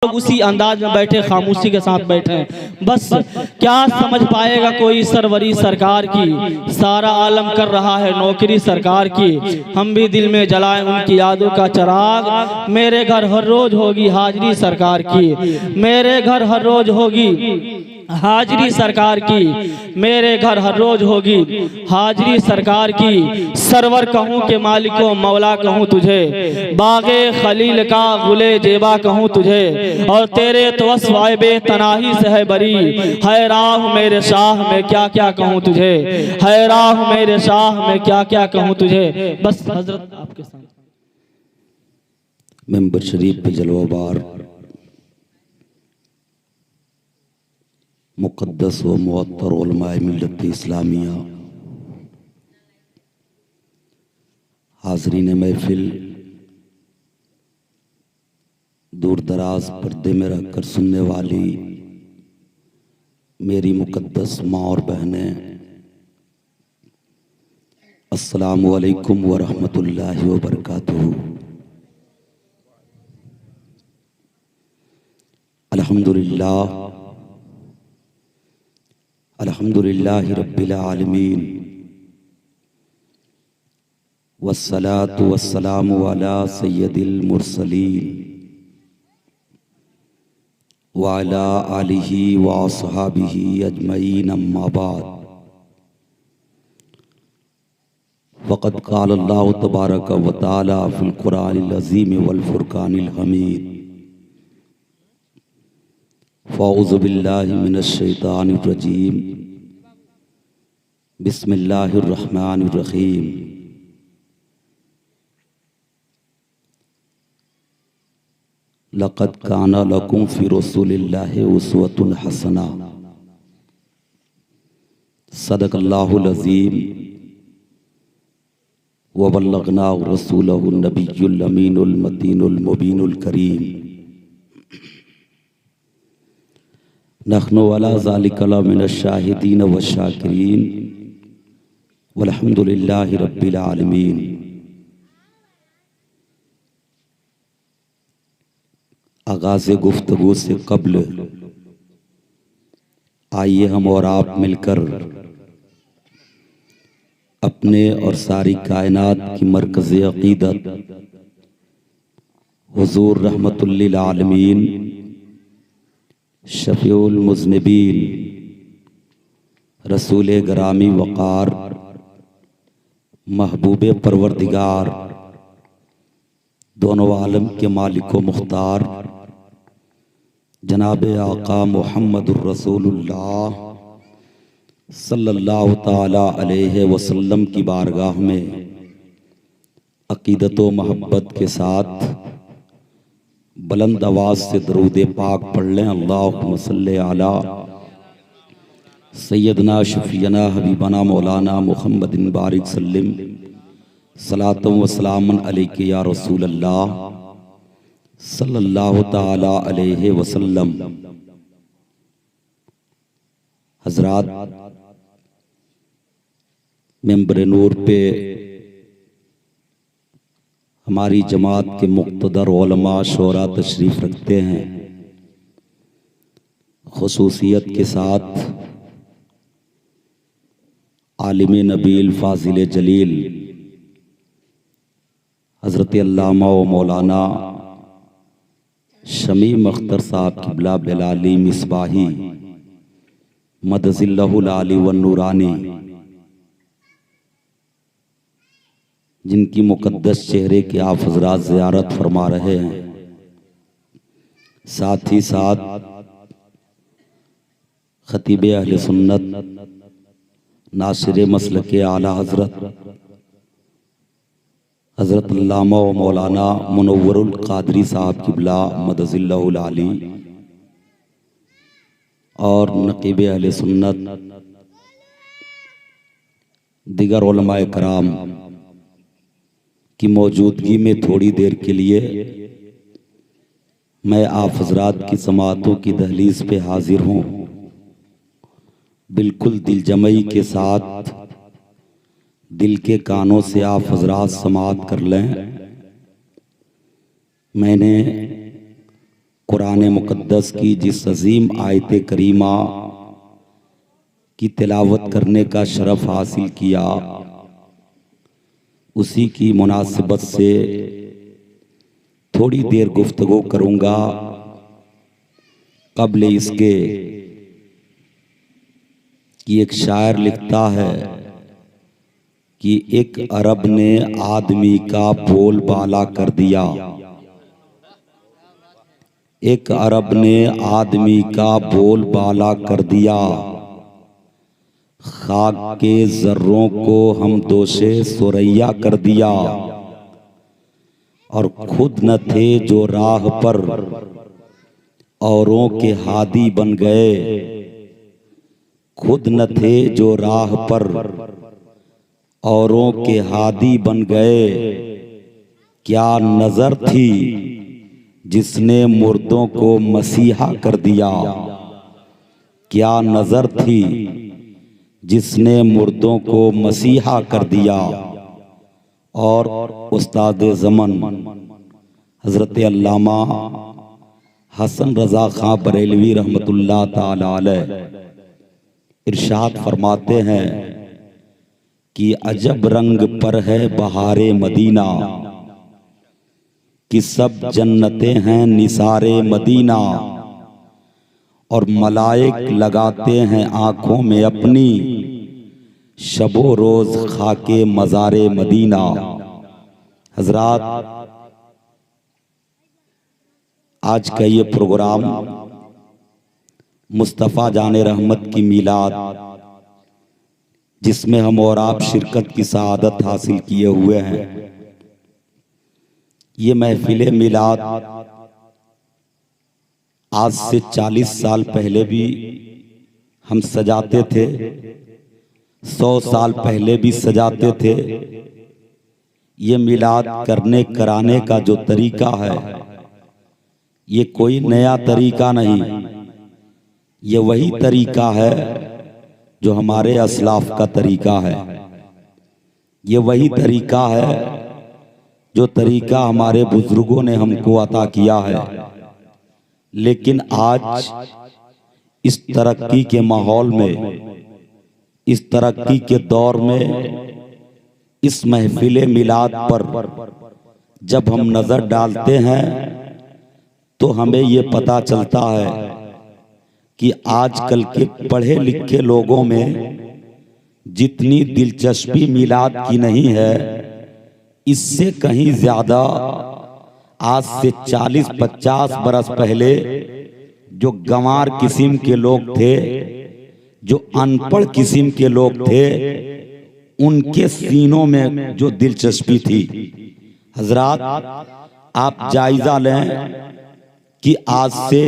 लोग उसी अंदाज में बैठे, खामोशी के साथ बैठे। बस क्या समझ पाएगा कोई सरवरी सरकार की, सारा आलम कर रहा है नौकरी सरकार की। हम भी दिल में जलाएं उनकी यादों का चिराग, मेरे घर हर रोज होगी हाजिरी सरकार की, मेरे घर हर रोज होगी हाजिरी सरकार की, मेरे घर हर रोज होगी हाजिरी सरकार की। सरवर कहूँ के मालिको मौला कहूँ तुझे, बागे खलील का गुले जेबा कहूँ तुझे, और तेरे तो वायबे तनाही से है बरी। है राह मेरे शाह में क्या क्या कहूँ तुझे, है राह मेरे शाह में क्या क्या कहूँ तुझे। बस हजरत आपके साथ मेंबर शरीफ पे जलवाबार मुक़द्दस व मुअत्तर उलमाए मिल्लत इस्लामिया, हाज़रीन महफिल, दूर दराज पर्दे में रहकर सुनने वाली मेरी मुक़द्दस माँ और बहनें, अस्सलामु अलैकुम व रहमतुल्लाहि व बरकातुहू। अल्हम्दुलिल्लाह अल्हम्दुलिल्लाहि रब्बिल आलमीन, वस्सलातु वस्सलामु अला सय्यदिल मुरसलीन व अला आलिहि व अस्हाबिहि अजमईन, अम्मा बाद। फ़क़द क़ाल अल्लाहु तबारक व तआला फ़िल क़ुरआनिल अज़ीम वल फ़ुरक़ानिल हमीद। फ़अऊज़ु बिल्लाहि मिनश शैतानिर रजीम, बिस्मिल्लाहिर रहमानिर रहीम। लक़द काना लकुम फ़ी रसूलिल्लाहि उस्वतुन हसना। सदक़ल्लाहुल अज़ीम व बल्लग़नाहु रसूलहुन नबियुल अमीनुल मतीनुल मुबीनुल करीम। नहनु अला ज़ालिका लमिनश शाहिदीन व शाकिरीन वल्हम्दुलिल्लाहि रब्बिल आलमीन। आगाज़ गुफ्तगू से कब्ल आइए हम और आप मिलकर अपने और सारी कायनात की मरकज़ अक़ीदत हुज़ूर रहमतुल लिल आलमीन, शफ़ीउल मुज़निबीन, रसूल गरामी वक़ार, महबूब परवरदिगार, दोनों आलम के मालिक व मुख्तार जनाब आका मुहम्मदुर रसूलुल्लाह सल्लल्लाहु ताला अलैहि वसल्लम की बारगाह में अक़ीदत व महब्बत के साथ बुलंद आवाज़ से दरूद पाक पढ़ लें। अल्लाहुम्मा सल्ली अला सय्यदना शफ़ीना हबीबना मौलाना मुहम्मदिन बारिक सल्लिम सलातम व सलामन अलैका या रसूल अल्लाह सल्लल्लाहु ताला अलैहि वसल्लम। हज़रात, मेंबर नूर पे हमारी जमात के मुक़्तदर उलमा शोरा तशरीफ़ रखते हैं। ख़ुसूसियत के साथ आलिम नबील फ़ाज़िल जलील हज़रत अल्लामा व मौलाना शमीम अख्तर साहब क़िबला बिलाली मिसबाही मदज़िल्लहुल आली व नूरानी, जिनकी मुक़द्दस चेहरे की आप हज़रात ज़ियारत फरमा रहे हैं, साथ ही साथ ख़तीब अहले सुन्नत नासिर मसलके आला हज़रत अल्लामा व मौलाना मुनव्वरुल क़ादरी साहब क़िबला मदज़िल्लहुल आली और नक़ीब अहले सुन्नत दिगर उलमाए कराम की मौजूदगी में थोड़ी देर के लिए मैं आप हज़रात की समातों की दहलीज़ पे हाजिर हूँ। बिल्कुल दिलजमई के साथ दिल के कानों से आप हज़रात समात कर लें। मैंने कुरान मुक़द्दस की जिस अजीम आयत करीमा की तिलावत करने का शरफ हासिल किया, उसी की मुनासिबत से थोड़ी देर गुफ्तगू करूँगा। कबल इसके कि एक शायर लिखता है कि एक अरब ने आदमी का बोलबाला कर दिया, एक अरब ने आदमी का बोलबाला कर दिया, खाक के जर्रों को हम दोषे सुरैया कर दिया, और खुद न थे जो राह पर औरों के हादी बन गए, खुद न थे जो राह पर औरों के हादी बन गए। क्या नजर थी जिसने मुर्दों को मसीहा कर दिया, क्या नजर थी जिसने मुर्दों को मसीहा कर दिया। और उस्ताद ज़मन हज़रत अल्लामा हसन रज़ा खां बरेलवी रहमतुल्लाह ताला अलैह इरशाद फरमाते हैं कि अजब रंग पर है बहारे मदीना, कि सब जन्नतें हैं निसारे मदीना, और मलाइक लगाते हैं आँखों में अपनी शबो रोज खाके मज़ारे मदीना। हजरात, आज का ये प्रोग्राम मुस्तफ़ा जाने रहमत की मीलाद, जिसमें हम और आप शिरकत की सआदत हासिल किए हुए हैं, ये महफिल मिलाद आज से 40 साल पहले भी हम सजाते थे, 100 साल पहले भी सजाते थे। ये मिलाद करने कराने का जो तरीका है, ये कोई नया तरीका नहीं, ये वही तरीका है जो हमारे असलाफ का तरीका है, ये वही तरीका है जो तरीका हमारे बुजुर्गों ने हमको अता किया है। लेकिन आज इस तरक्की के माहौल में, इस तरक्की के दौर में, इस महफिल मिलाद पर जब हम नजर डालते हैं तो हमें ये पता चलता है कि आजकल के पढ़े लिखे लोगों में जितनी दिलचस्पी मिलाद की नहीं है, इससे कहीं ज्यादा आज से 40-50 बरस पहले जो गंवार किस्म के लोग थे, जो अनपढ़ किस्म के लोग थे, उनके सीनों में जो दिलचस्पी थी। हजरात, आप जायजा लें कि आज से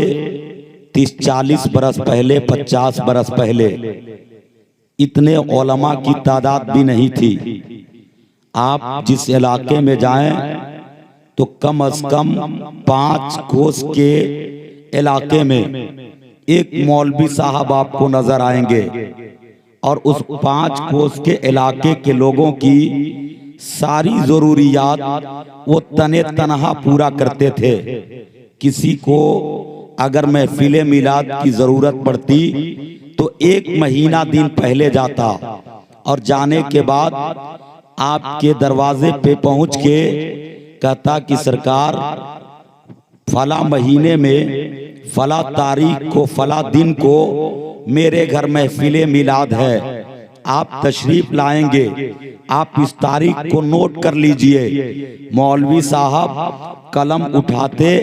30-40 बरस पहले, 50 बरस पहले इतने उलमा की तादाद भी नहीं थी। आप जिस इलाके में जाएं तो कम से कम 5 कोस के इलाके में एक मौलवी साहब आपको नजर आएंगे, और उस 5 कोस के इलाके के लोगों की सारी जरूरियात वो तने तनहा पूरा करते थे। किसी को अगर महफिल मिलाद की जरूरत पड़ती तो 1 महीना दिन पहले जाता, और जाने के बाद आपके दरवाजे पे पहुंच के कहता कि सरकार, फला महीने में, फला तारीख को, फला दिन को मेरे घर महफिल मिलाद है, आप तशरीफ लाएंगे, आप इस तारीख को नोट कर लीजिए। मौलवी साहब कलम उठाते,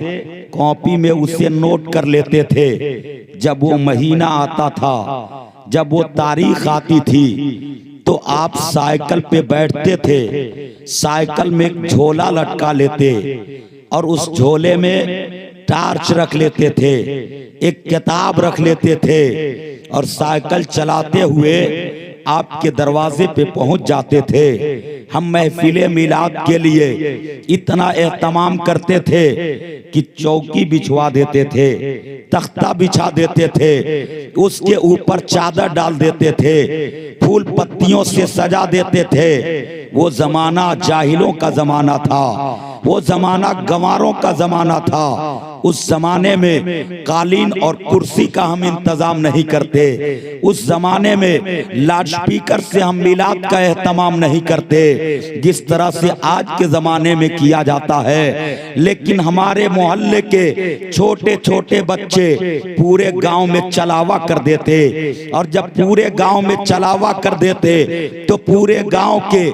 कॉपी में उसे नोट कर लेते थे। जब वो महीना आता था, जब वो तारीख आती थी, तो आप साइकिल पे बैठते थे, साइकिल में एक झोला लटका लेते, और उस झोले में टार्च रख लेते थे, एक किताब रख लेते थे, और साइकिल चलाते हुए आपके दरवाजे पे पहुंच जाते थे। हम महफिल मिलाद के लिए इतना एहतमाम करते थे कि चौकी बिछवा देते थे, तख्ता बिछा देते थे, उसके ऊपर चादर डाल देते थे, फूल पत्तियों से सजा देते थे। वो जमाना जाहिलों का जमाना था, वो जमाना गंवारों का जमाना था। उस जमाने में कालीन और कुर्सी का हम इंतजाम नहीं करते, उस जमाने में लाउडस्पीकर से हम मिलाद का एहतमाम नहीं करते जिस तरह से आज के जमाने में किया जाता है। लेकिन हमारे मोहल्ले के छोटे छोटे बच्चे पूरे गांव में चलावा कर देते, और जब पूरे गांव में चलावा कर देते तो पूरे गांव के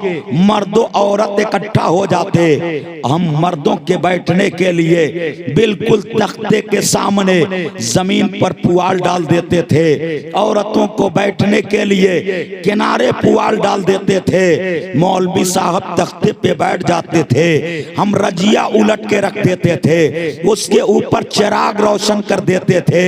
मर्दों औरत इकट्ठा हो जाते। हम मर्दों के बैठने के लिए बिल्कुल तख्ते के सामने जमीन पर पुआल डाल देते थे, औरतों को बैठने के लिए किनारे पुआल डाल देते थे। मौलवी साहब तख्ते पे बैठ जाते थे, हम रजिया उलट के रख देते थे, उसके ऊपर चिराग रोशन कर देते थे।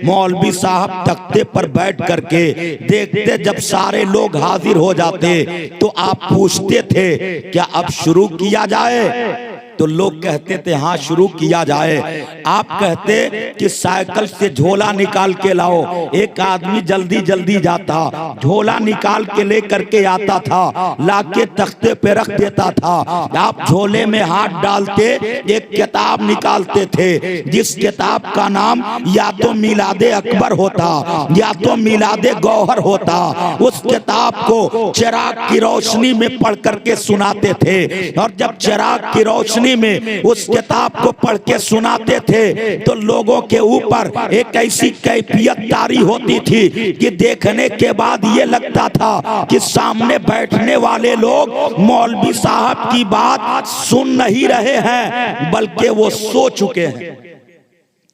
मौलवी साहब तख्ते पर बैठ करके देखते, जब सारे लोग हाजिर हो जाते तो आप पूछते थे क्या अब शुरू किया जाए? तो लोग कहते थे हाँ शुरू किया जाए। आप कहते कि साइकिल से झोला निकाल के लाओ, एक आदमी जल्दी जल्दी जाता, झोला निकाल के लेकर के आता था, लाके तख्ते पे रख देता था। आप झोले में हाथ डालते, एक किताब निकालते थे जिस किताब का नाम या तो मिलादे अकबर होता या तो मिलादे गौहर होता। उस किताब को चिराग की रोशनी में पढ़ करके सुनाते थे, और जब चिराग की रोशनी में उस किताब को पढ़ के सुनाते थे तो लोगों के ऊपर एक ऐसी कैफियत तारी होती थी कि देखने के बाद ये लगता था कि सामने बैठने वाले लोग मौलवी साहब की बात सुन नहीं रहे हैं बल्कि वो सो चुके हैं।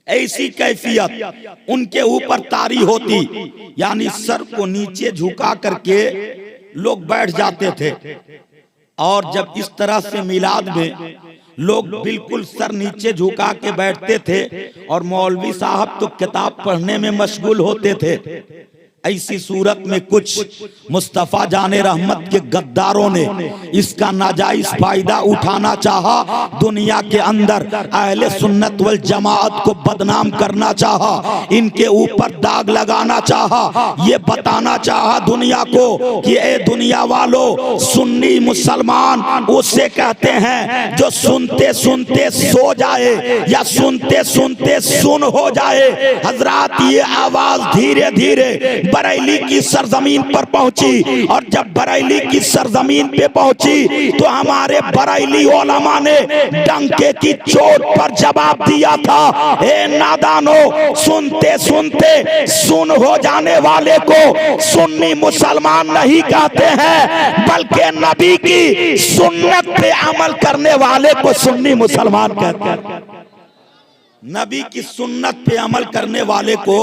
ऐसी कैफियत उनके ऊपर तारी होती, यानी सर को नीचे झुका करके लोग बैठ जाते थे। और जब इस तरह से मिलाद में लोग बिल्कुल सर नीचे झुका के बैठते थे और मौलवी साहब तो किताब पढ़ने में मशगूल होते थे, ऐसी सूरत में कुछ मुस्तफा जाने रहमत के गद्दारों ने इसका नाजायज फायदा उठाना चाहा, दुनिया के अंदर अहले सुन्नत वल जमाअत को बदनाम करना चाहा, इनके ऊपर दाग लगाना चाहा, ये बताना चाहा दुनिया को कि ए दुनिया वालों, सुन्नी मुसलमान उसे कहते हैं जो सुनते सुनते सो जाए या सुनते सुनते सुन हो जाए। हजरात, ये आवाज धीरे धीरे बरेली की सरजमीन पर पहुंची, और जब बरेली की सरजमीन पे पहुंची तो हमारे बरेली उलमा ने डंके की चोट पर जवाब दिया था, ए नादानो, सुनते सुनते सुन हो जाने वाले को सुन्नी मुसलमान नहीं कहते हैं बल्कि नबी की सुन्नत पे अमल करने वाले को सुन्नी मुसलमान कहते हैं। नबी की सुन्नत पे अमल करने वाले को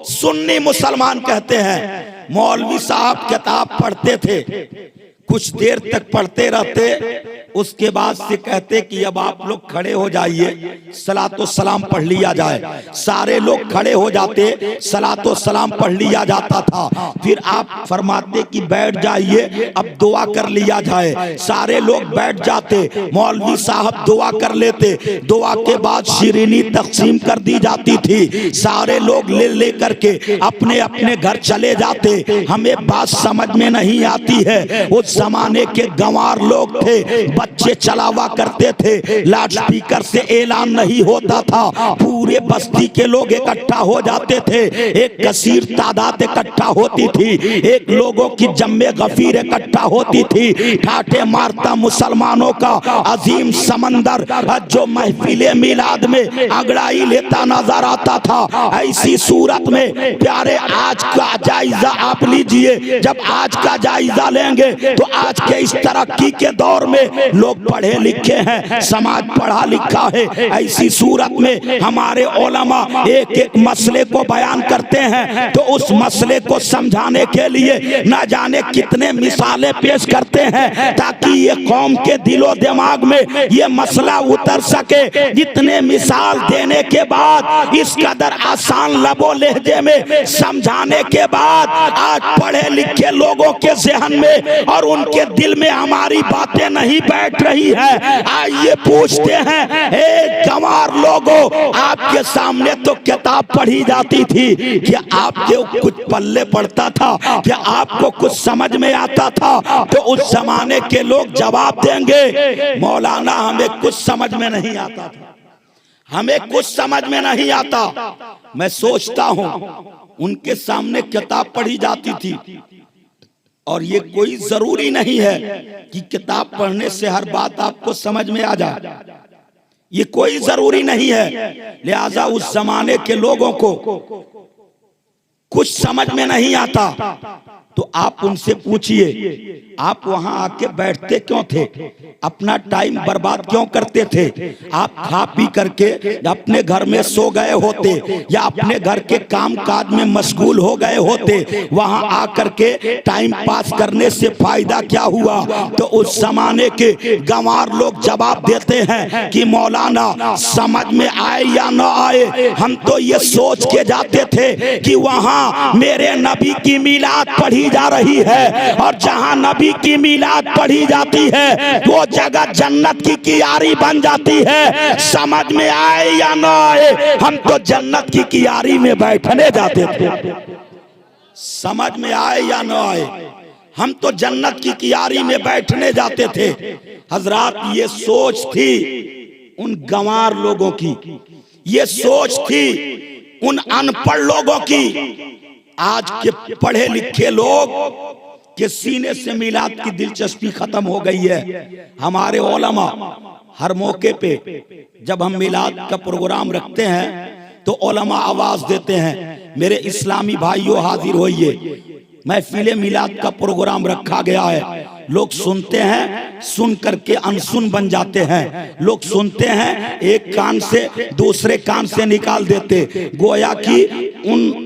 सुन्नी मुसलमान कहते हैं। मौलवी साहब किताब पढ़ते थे, कुछ देर तक पढ़ते रहते, उसके बाद से कहते कि अब आप लोग खड़े हो जाइए, सलातो सलाम पढ़ लिया जाए। सारे लोग खड़े हो जाते, सलातो सलाम पढ़ लिया जाता था। फिर आप फरमाते कि बैठ जाइए, अब दुआ कर लिया जाए। सारे लोग बैठ जाते, मौलवी साहब दुआ कर लेते, दुआ के बाद शिरीनी तकसीम कर दी जाती थी। सारे लोग ले ले करके अपने अपने घर चले जाते। हमें बात समझ में नहीं आती है, उस जमाने के गंवार लोग थे, बच्चे चलावा करते थे, लाउड स्पीकर से ऐलान नहीं होता था, पूरे बस्ती के लोग इकट्ठा हो जाते थे, एक कसीर तादाद इकट्ठा होती थी, एक लोगों की जम्मे गफीर इकट्ठा होती थी। ठाठे मारता मुसलमानों का अजीम समंदर जो महफिले मिलाद में अंगड़ाई लेता नजर आता था। ऐसी सूरत में प्यारे आज का जायजा आप लीजिए। जब आज का जायजा लेंगे तो आज के इस तरक्की के दौर में लोग पढ़े लिखे हैं, समाज पढ़ा लिखा है। ऐसी सूरत में हमारे उलमा एक एक मसले को बयान करते हैं तो उस मसले को समझाने के लिए न जाने कितने मिसालें पेश करते हैं ताकि ये कौम के दिलो दिमाग में ये मसला उतर सके। जितने मिसाल देने के बाद, इस कदर आसान लबो लहजे में समझाने के बाद आज पढ़े लिखे लोगों के ज़हन में और उनके दिल में हमारी बातें नहीं बैठ रही है। आइए पूछते हैं, ए गंवार लोगों, आपके सामने तो किताब पढ़ी जाती थी, क्या आपके कुछ पल्ले पड़ता था? क्या आपको कुछ समझ में आता था? तो उस जमाने के लोग जवाब देंगे, मौलाना हमें कुछ समझ में नहीं आता था। हमें कुछ समझ में नहीं आता। मैं सोचता हूं उनके सामने किताब पढ़ी जाती थी, और ये कोई जरूरी नहीं है कि किताब पढ़ने से हर बात आपको समझ में आ जाए, ये कोई जरूरी नहीं है। लिहाजा उस जमाने के लोगों को कुछ समझ में नहीं आता तो आप उनसे पूछिए, आप वहां आके बैठते क्यों थे, अपना टाइम बर्बाद क्यों करते थे? आप खा पी करके अपने घर में सो गए होते या अपने घर के काम काज में मशगूल हो गए होते, वहां आकर के टाइम पास करने से फायदा क्या हुआ? तो उस जमाने के गंवार लोग जवाब देते हैं कि मौलाना समझ में आए या न आए, हम तो ये सोच के जाते थे कि वहां मेरे नबी की मीलाद पढ़ी जा रही है, और जहां नबी की मीलाद पढ़ी जाती है वो जगह जन्नत की कियारी बन जाती है। समझ में आए या न आए, हम तो जन्नत की कियारी में बैठने जाते थे। समझ में आए या न आए, हम तो जन्नत की कियारी में बैठने जाते थे। हजरात, ये सोच थी उन गंवार लोगों की, ये सोच थी उन अनपढ़ लोगों की। आज के पढ़े लिखे लोग के सीने से मिलाद की दिलचस्पी खत्म हो गई है। हमारे उलमा हर मौके पे जब हम मिलाद का प्रोग्राम रखते हैं तो उलमा आवाज देते हैं, मेरे इस्लामी भाइयों हाजिर होइए, महफिले मिलाद का प्रोग्राम रखा गया है। लोग सुनते हैं, सुन करके अनसुन बन जाते हैं। लोग सुनते हैं, एक कान से दूसरे कान से निकाल देते, गोया कि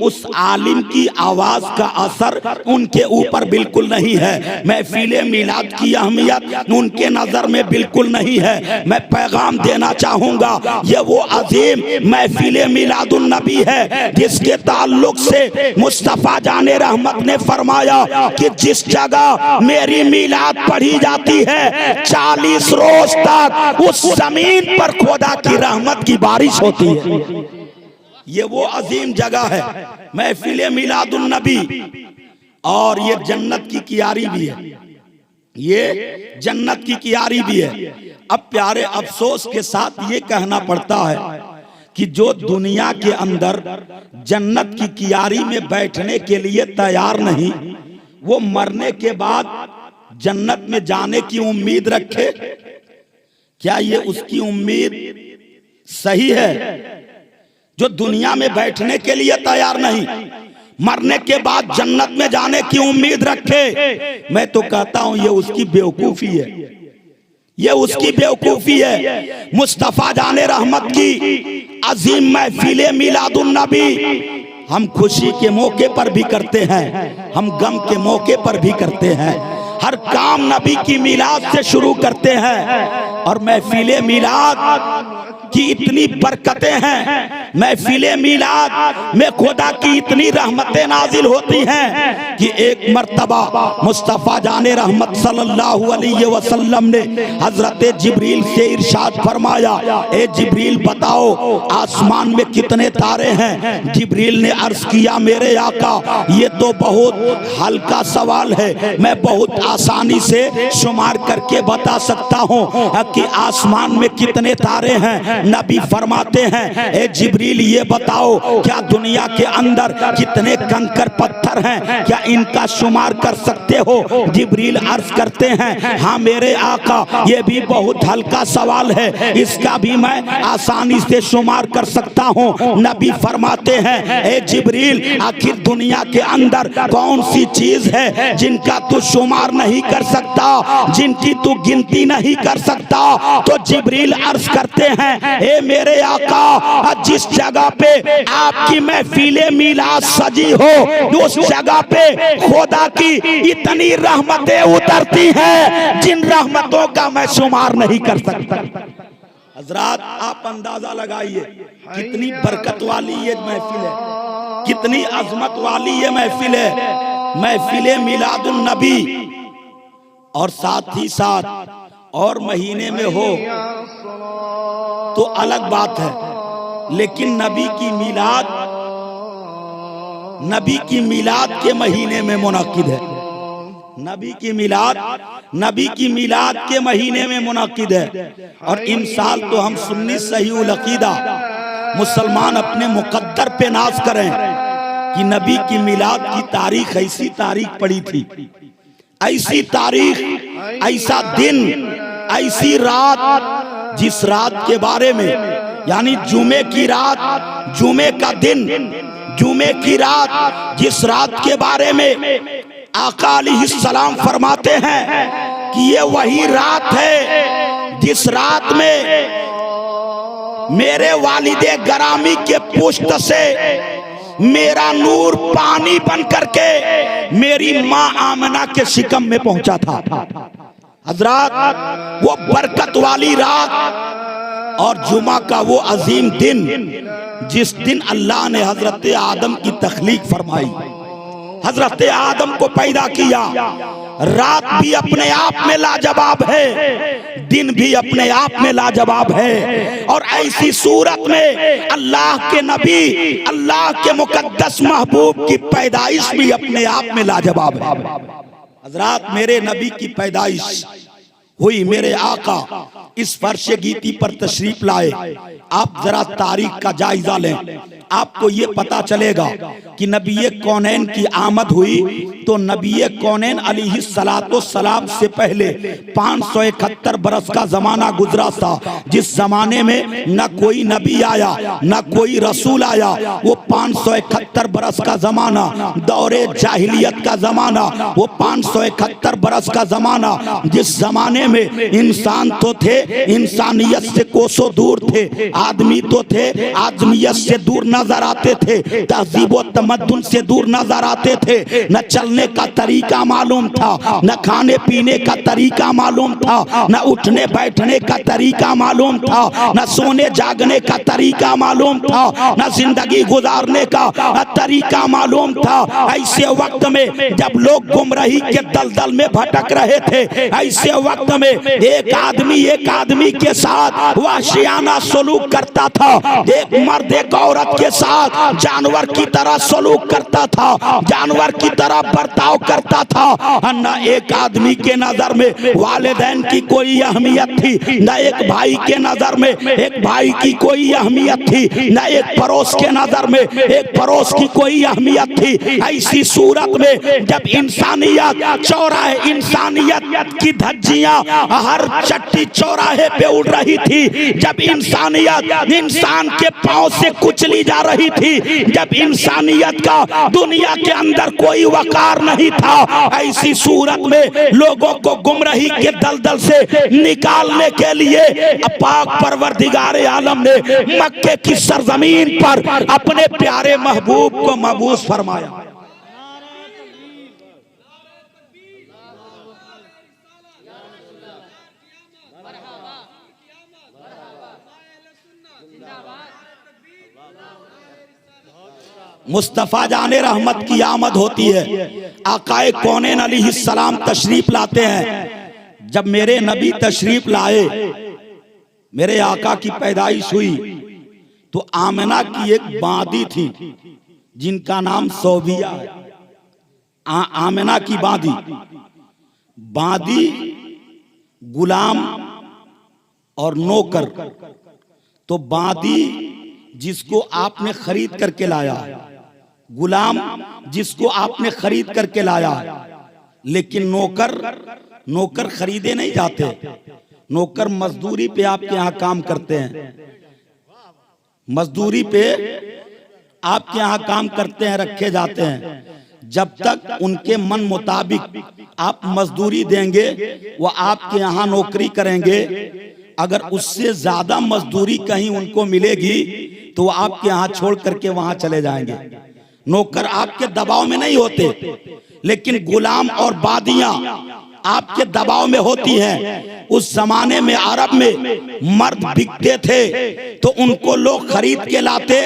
उस आलिम की आवाज का असर उनके ऊपर बिल्कुल नहीं है। महफिले मिलाद की अहमियत उनके नजर में बिल्कुल नहीं है। मैं पैगाम देना चाहूंगा, ये वो अजीम महफिले मिलादुन नबी है जिसके ताल्लुक से मुस्तफा जाने रहमत ने फरमाया कि जिस जगह मेरी मिलाद पढ़ी जाती है 40 रोज तक उस जमीन पर खुदा की रहमत की बारिश होती है। ये वो अजीम जगह है महफिले मिलादुन नबी, और ये जन्नत की कियारी भी है, ये जन्नत की कियारी भी है। अब प्यारे, अफसोस के साथ ये कहना पड़ता है कि जो दुनिया के अंदर जन्नत की कियारी में बैठने के लिए तैयार नहीं, वो मरने के बाद जन्नत में जाने की उम्मीद रखे। क्या ये उसकी उम्मीद सही है? जो दुनिया में बैठने के लिए तैयार नहीं, मरने के बाद जन्नत में जाने की उम्मीद रखे, मैं तो कहता हूं ये उसकी बेवकूफी है, ये उसकी बेवकूफी है। मुस्तफा जाने रहमत की अजीम महफिले मिलादुन नबी हम खुशी के मौके पर भी करते हैं, हम गम के मौके पर भी करते हैं। हर काम नबी की मिलाद से शुरू करते हैं, और महफिले मिलाद की इतनी बरकतें हैं, महफिले मिलाद में खुदा की इतनी रहमतें नाजिल होती हैं कि एक मर्तबा मुस्तफा जाने रहमत सल्लल्लाहु अलैहि वसल्लम ने हजरत जिब्रील से इरशाद फरमाया, ए जिब्रील बताओ आसमान में कितने तारे हैं? जिब्रील ने अर्ज किया, मेरे आका ये तो बहुत हल्का सवाल है, मैं बहुत आसानी से शुमार करके बता सकता हूँ कि आसमान में कितने तारे हैं। नबी फरमाते हैं, ए जिब्रील ये बताओ क्या दुनिया के अंदर कितने कंकर पत्थर हैं, क्या इनका शुमार कर सकते हो? जिब्रील अर्ज करते हैं, हाँ मेरे आका ये भी बहुत हल्का सवाल है, इसका भी मैं आसानी से शुमार कर सकता हूँ। नबी फरमाते हैं, ए जिब्रील आखिर दुनिया के अंदर कौन सी चीज है जिनका तू शुमार नहीं कर सकता, जिनकी तू गिनती नहीं कर सकता? तो जिब्रील अर्ज करते हैं, ए मेरे आका जिस जगह पे आपकी महफिले मिलाद सजी हो उस जगह पे खुदा की इतनी रहमतें उतरती हैं जिन रहमतों का मैं शुमार नहीं कर सकता। हजरात, आप अंदाजा लगाइए कितनी बरकत वाली ये महफिल है, कितनी अजमत वाली ये महफिल है, महफिले मिलादुन नबी। और साथ ही साथ और महीने में हो तो अलग बात है, लेकिन नबी की मिलाद के महीने में मुनाकिद है। नबी की मिलाद के महीने में मुनाकिद है। और इमसाल तो हम सुन्नी सही उल अकीदा मुसलमान अपने मुकद्दर पे नाज करें कि नबी की मिलाद की तारीख ऐसी तारीख पड़ी थी, ऐसी तारीख, ऐसा दिन, ऐसी रात, जिस रात के बारे में, यानी जुमे की रात, जुमे का दिन, जुमे की रात, जिस रात के बारे में आका अलैहिस्सलाम फरमाते हैं कि ये वही रात है जिस रात में मेरे वालिदे गरामी के पुश्त से मेरा नूर पानी बन करके मेरी माँ आमना के शिकम में पहुंचा था। हजरात, वो बरकत वाली रात और जुमा का वो अजीम दिन जिस दिन अल्लाह ने हजरत आदम की तख्लीक फरमाई, हजरत आदम को पैदा किया। रात भी अपने आप में लाजवाब है, दिन भी अपने आप में लाजवाब है। और ऐसी सूरत में अल्लाह के नबी, अल्लाह के मुकद्दस महबूब की पैदाइश भी अपने आप में लाजवाब है। हजरात, मेरे नबी की पैदाइश हुई, मेरे आका इस फर्श गीती पर तशरीफ लाए। आप जरा तारीख का जायजा लें, आपको ये पता चलेगा कि नबी कौनैन की आमद हुई तो नबी कौनैन अलैहिस्सलातो सलाम से पहले 571 बरस का जमाना गुजरा था, जिस जमाने में न कोई नबी आया न कोई रसूल आया। वो 571 बरस का जमाना दौरे जाहिलियत का जमाना, वो 571 बरस का जमाना जिस जमाने में इंसान तो थे, इंसानियत से कोसों दूर थे, आदमी तो थे, आदमियत से दूर नजर आते थे, तहजीब व तमद्दुन से दूर नजर आते थे। न चलने का तरीका मालूम था, न खाने पीने का तरीका मालूम था, न उठने बैठने का तरीका मालूम था, न सोने जागने का तरीका मालूम था, न जिंदगी गुजारने का तरीका मालूम था। ऐसे वक्त में जब लोग गुमराही के दलदल में भटक रहे थे, ऐसे वक्त में एक आदमी के साथ वहशियाना सलूक करता था, एक मर्द एक औरत के साथ जानवर की तरह सलूक करता था, जानवर की तरह बर्ताव करता था। न एक आदमी के नजर में वालिदैन की कोई अहमियत थी, न एक भाई के नजर में एक भाई की कोई अहमियत थी, न एक पड़ोस के नजर में एक पड़ोस की कोई अहमियत थी। ऐसी सूरत में जब इंसानियत चौराहे, इंसानियत की धज्जियां हर चट्टी चौराहे पे उड़ रही थी, जब इंसानियत इंसान के पांव से कुचली जा रही थी, जब इंसानियत का दुनिया के अंदर कोई वकार नहीं था, ऐसी सूरत में लोगों को गुमराही के दलदल से निकालने के लिए पाक परवरदिगार आलम ने मक्के की सरजमीन पर अपने प्यारे महबूब को मबूस फरमाया। मुस्तफ़ा जाने रहमत की आमद होती है, आकाए कौनैन अलैहिस्सलाम तशरीफ लाते हैं। जब मेरे नबी तशरीफ लाए, मेरे आका की पैदाइश हुई तो आमना की एक बांदी थी जिनका नाम सौबिया है। आमना की बांदी गुलाम और नौकर। तो बांदी जिसको आपने खरीद करके लाया, गुलाम जिसको आपने खरीद करके लाया, लेकिन नौकर खरीदे नहीं जाते, नौकर मजदूरी पे आपके यहाँ काम करते हैं, मजदूरी पे आपके यहाँ काम करते हैं, रखे जाते हैं। जब तक उनके मन मुताबिक आप मजदूरी देंगे वो आपके यहाँ नौकरी करेंगे। अगर उससे ज्यादा मजदूरी कहीं उनको मिलेगी तो वो आपके यहाँ छोड़ करके वहां चले जाएंगे। नौकर आपके दबाव में नहीं होते, लेकिन गुलाम और बादियां आपके दबाव में होती हैं। उस जमाने में अरब में मर्द बिकते थे तो उनको लोग खरीद के लाते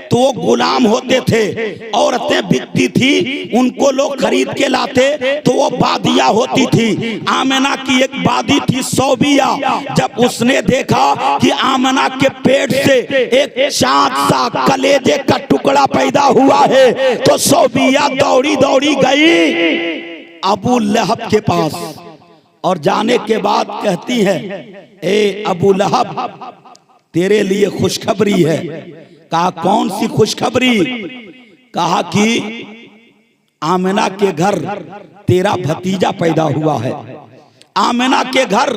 तो वो गुलाम होते थे, औरतें बिकती थी उनको लोग खरीद के लाते तो वो बादिया होती थी। आमना की एक बादी थी सौबिया। जब उसने देखा कि आमना के पेट से एक चांद सा कलेजे का टुकड़ा पैदा हुआ है तो सौबिया दौड़ी दौड़ी गई अबू लहब के पास और जाने के बाद कहती है, ए अबू लहब, तेरे लिए खुशखबरी है। कहा कौन सी खुशखबरी? कहा कि आमिना के घर तेरा भतीजा पैदा हुआ है, आमिना के घर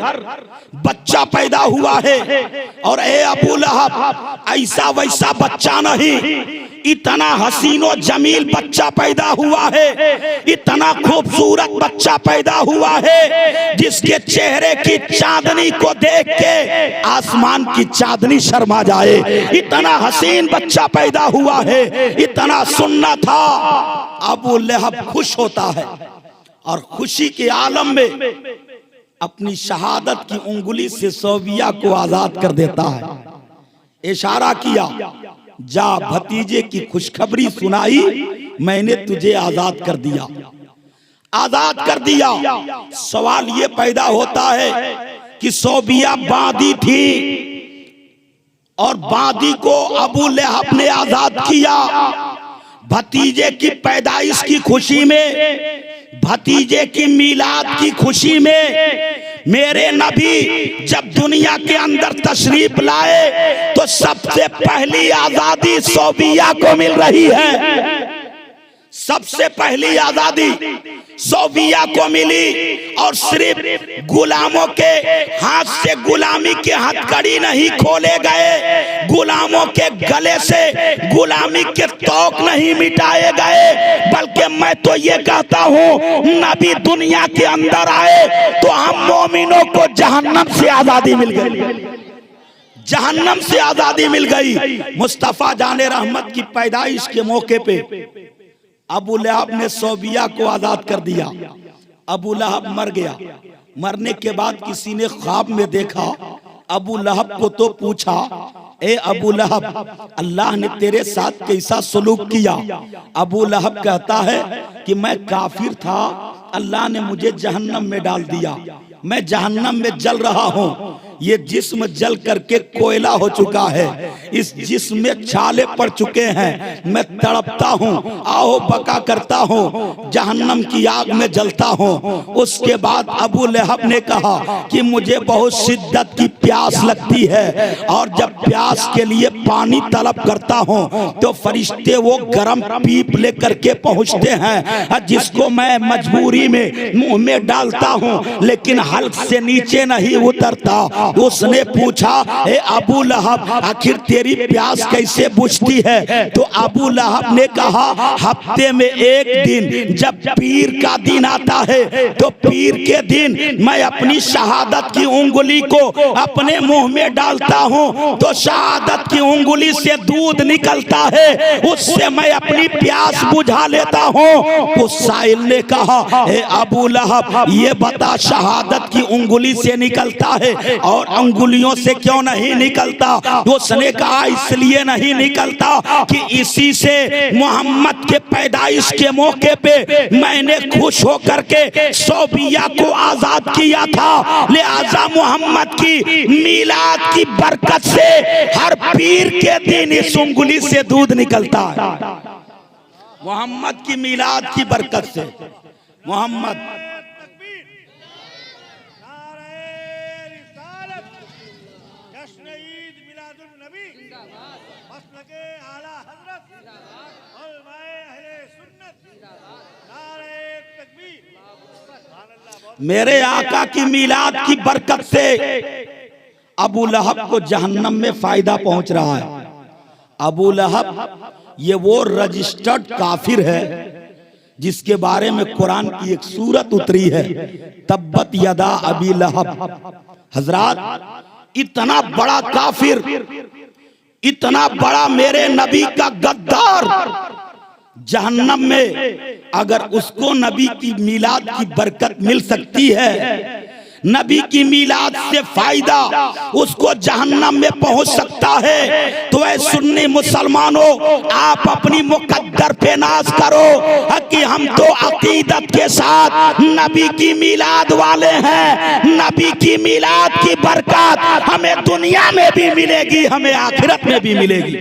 बच्चा पैदा हुआ है। और ए अबू लहब, ऐसा वैसा बच्चा नहीं, इतना हसीनो जमील बच्चा पैदा हुआ है, इतना खूबसूरत बच्चा पैदा हुआ है जिसके चेहरे की चांदनी को देख के आसमान की चांदनी शर्मा जाए। इतना हसीन बच्चा पैदा हुआ है, इतना सुन्ना था। अबू लहब खुश होता है और खुशी के आलम में अपनी शहादत की उंगली से सोबिया को आजाद कर देता है। इशारा किया, जा भतीजे की खुशखबरी सुनाई, मैंने तुझे आजाद कर दिया, आजाद कर दिया। सवाल ये पैदा होता है कि सोबिया बांदी थी और बांदी को अबू लहब ने आजाद किया। भतीजे की पैदाइश की खुशी में, भतीजे की मिलाद की खुशी में मेरे नबी जब दुनिया के अंदर तशरीफ लाए तो सबसे पहली आजादी सोबिया को मिल रही है। सबसे पहली आजादी सोबिया को मिली और सिर्फ गुलामों के हाथ से गुलामी के हथकड़ी नहीं खोले गए, गुलामों के गले से गुलामी के तौक नहीं मिटाए गए, बल्कि मैं तो ये कहता हूँ नबी दुनिया के अंदर आए तो हम मोमिनों को जहन्नम से आजादी मिल गई, जहन्नम से आजादी मिल गई। मुस्तफा जाने रहमत की पैदाइश के मौके पे अबू लहब ने सोबिया को आजाद कर दिया। अबू लहब मर गया। मरने के बाद किसी ने ख्वाब में देखा, अबू लहब को तो पूछा, ए अबू लहब, अल्लाह ने तेरे साथ कैसा सलूक किया? अबू लहब कहता है कि मैं काफिर था, अल्लाह ने मुझे जहन्नम में डाल दिया, मैं जहन्नम में जल रहा हूँ। ये जिस्म जल करके कोयला हो चुका है, इस जिस्म में छाले पड़ चुके हैं, मैं तड़पता हूँ, आओ बका करता हूँ, जहन्नम की आग में जलता हूँ। उसके बाद अबू लहब ने कहा कि मुझे बहुत शिद्दत की प्यास लगती है और जब प्यास के लिए पानी तलब करता हूँ तो फरिश्ते वो गर्म पीप लेकर के पहुँचते हैं, जिसको मैं मजबूरी में मुंह में डालता हूँ लेकिन हल्क से नीचे नहीं उतरता। उसने पूछा, ए अबू लहब, आखिर तेरी प्यास कैसे बुझती है? तो अबू लहब ने कहा, हफ्ते में एक दिन जब पीर का दिन आता है तो पीर के दिन मैं अपनी शहादत की उंगली को अपने मुंह में डालता हूँ तो शहादत की उंगली से दूध निकलता है, उससे मैं अपनी प्यास बुझा लेता हूँ। उस साइल ने कहा, ए अबू लहब, ये बता शहादत की उंगली से निकलता है और अंगुलियों से क्यों नहीं निकलता? उसने कहा, इसलिए नहीं निकलता कि इसी से मोहम्मद के पैदाइश के मौके पे मैंने खुश होकर के सोबिया को आजाद किया था, लिहाजा मोहम्मद की मिलाद की बरकत से हर पीर के दिन इस उंगली से दूध निकलता है। मोहम्मद की मिलाद की बरकत से मोहम्मद मेरे आका की मिलाद की बरकत से अबू लहब को जहन्नम में फायदा पहुंच रहा है। अबू लहब ये वो रजिस्टर्ड काफिर है जिसके बारे में कुरान की एक सूरत उतरी है, तब्बत यदा अबी लहब। हजरात, इतना बड़ा काफिर, इतना बड़ा मेरे नबी का गद्दार जहन्नम में अगर उसको नबी की मिलाद की बरकत मिल सकती है, नबी की मिलाद से फायदा उसको जहन्नम में पहुंच सकता है, तो ऐ सुन्नी मुसलमानों, आप अपनी मुकद्दर पे नाज करो कि हम तो अकीदत के साथ नबी की मिलाद वाले हैं। नबी की मिलाद की बरकत हमें दुनिया में भी मिलेगी, हमें आखिरत में भी मिलेगी।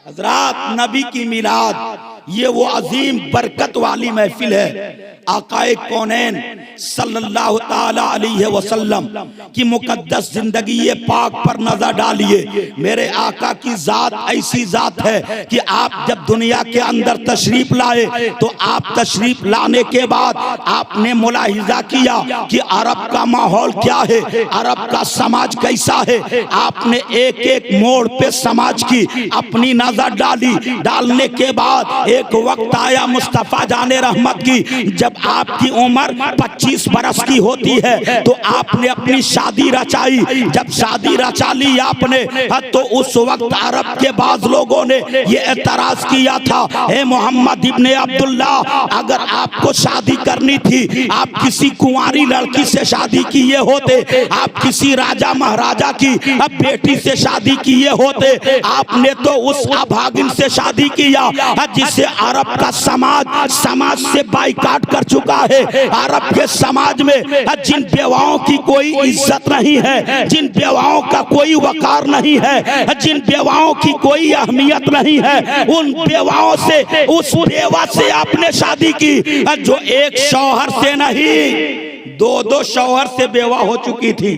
हजरात, नबी की मिलाद ये वो अजीम बरकत वाली महफिल है। आकाए कौनैन सल्लल्लाहु ताला अलैहि वसल्लम की मुकद्दस जिंदगी ये पाक पर नजर डालिए। मेरे आका की जात ऐसी जात है कि आप जब दुनिया के अंदर तशरीफ लाए तो आप तशरीफ लाने के बाद आपने मुलाहिजा किया कि अरब का माहौल क्या है, अरब का समाज कैसा है। आपने एक एक मोड़ पे समाज की अपनी नजर डाली। डालने के बाद एक वक्त आया मुस्तफा जाने रहमत की, जब आपकी उम्र 25 बरस की होती है तो आपने अपनी शादी रचाई। जब शादी रचा ली आपने तो उस वक्त अरब के बाद लोगों ने ये एतराज किया था, हे मोहम्मद इब्ने अब्दुल्ला, अगर आपको शादी करनी थी आप किसी कुंवारी लड़की से शादी किए होते, आप किसी राजा महाराजा की बेटी से शादी किए होते। आपने तो उस अभागिन से शादी किया जिसे अरब का समाज से बाइकाट कर चुका है। अरब के समाज में जिन बेवाओं की कोई इज्जत नहीं है, जिन बेवाओं का कोई वकार नहीं है, जिन बेवाओं की कोई अहमियत नहीं है, उन बेवाओं से, उस बेवा से आपने शादी की जो एक शौहर से नहीं दो शौहर से बेवा हो चुकी थी।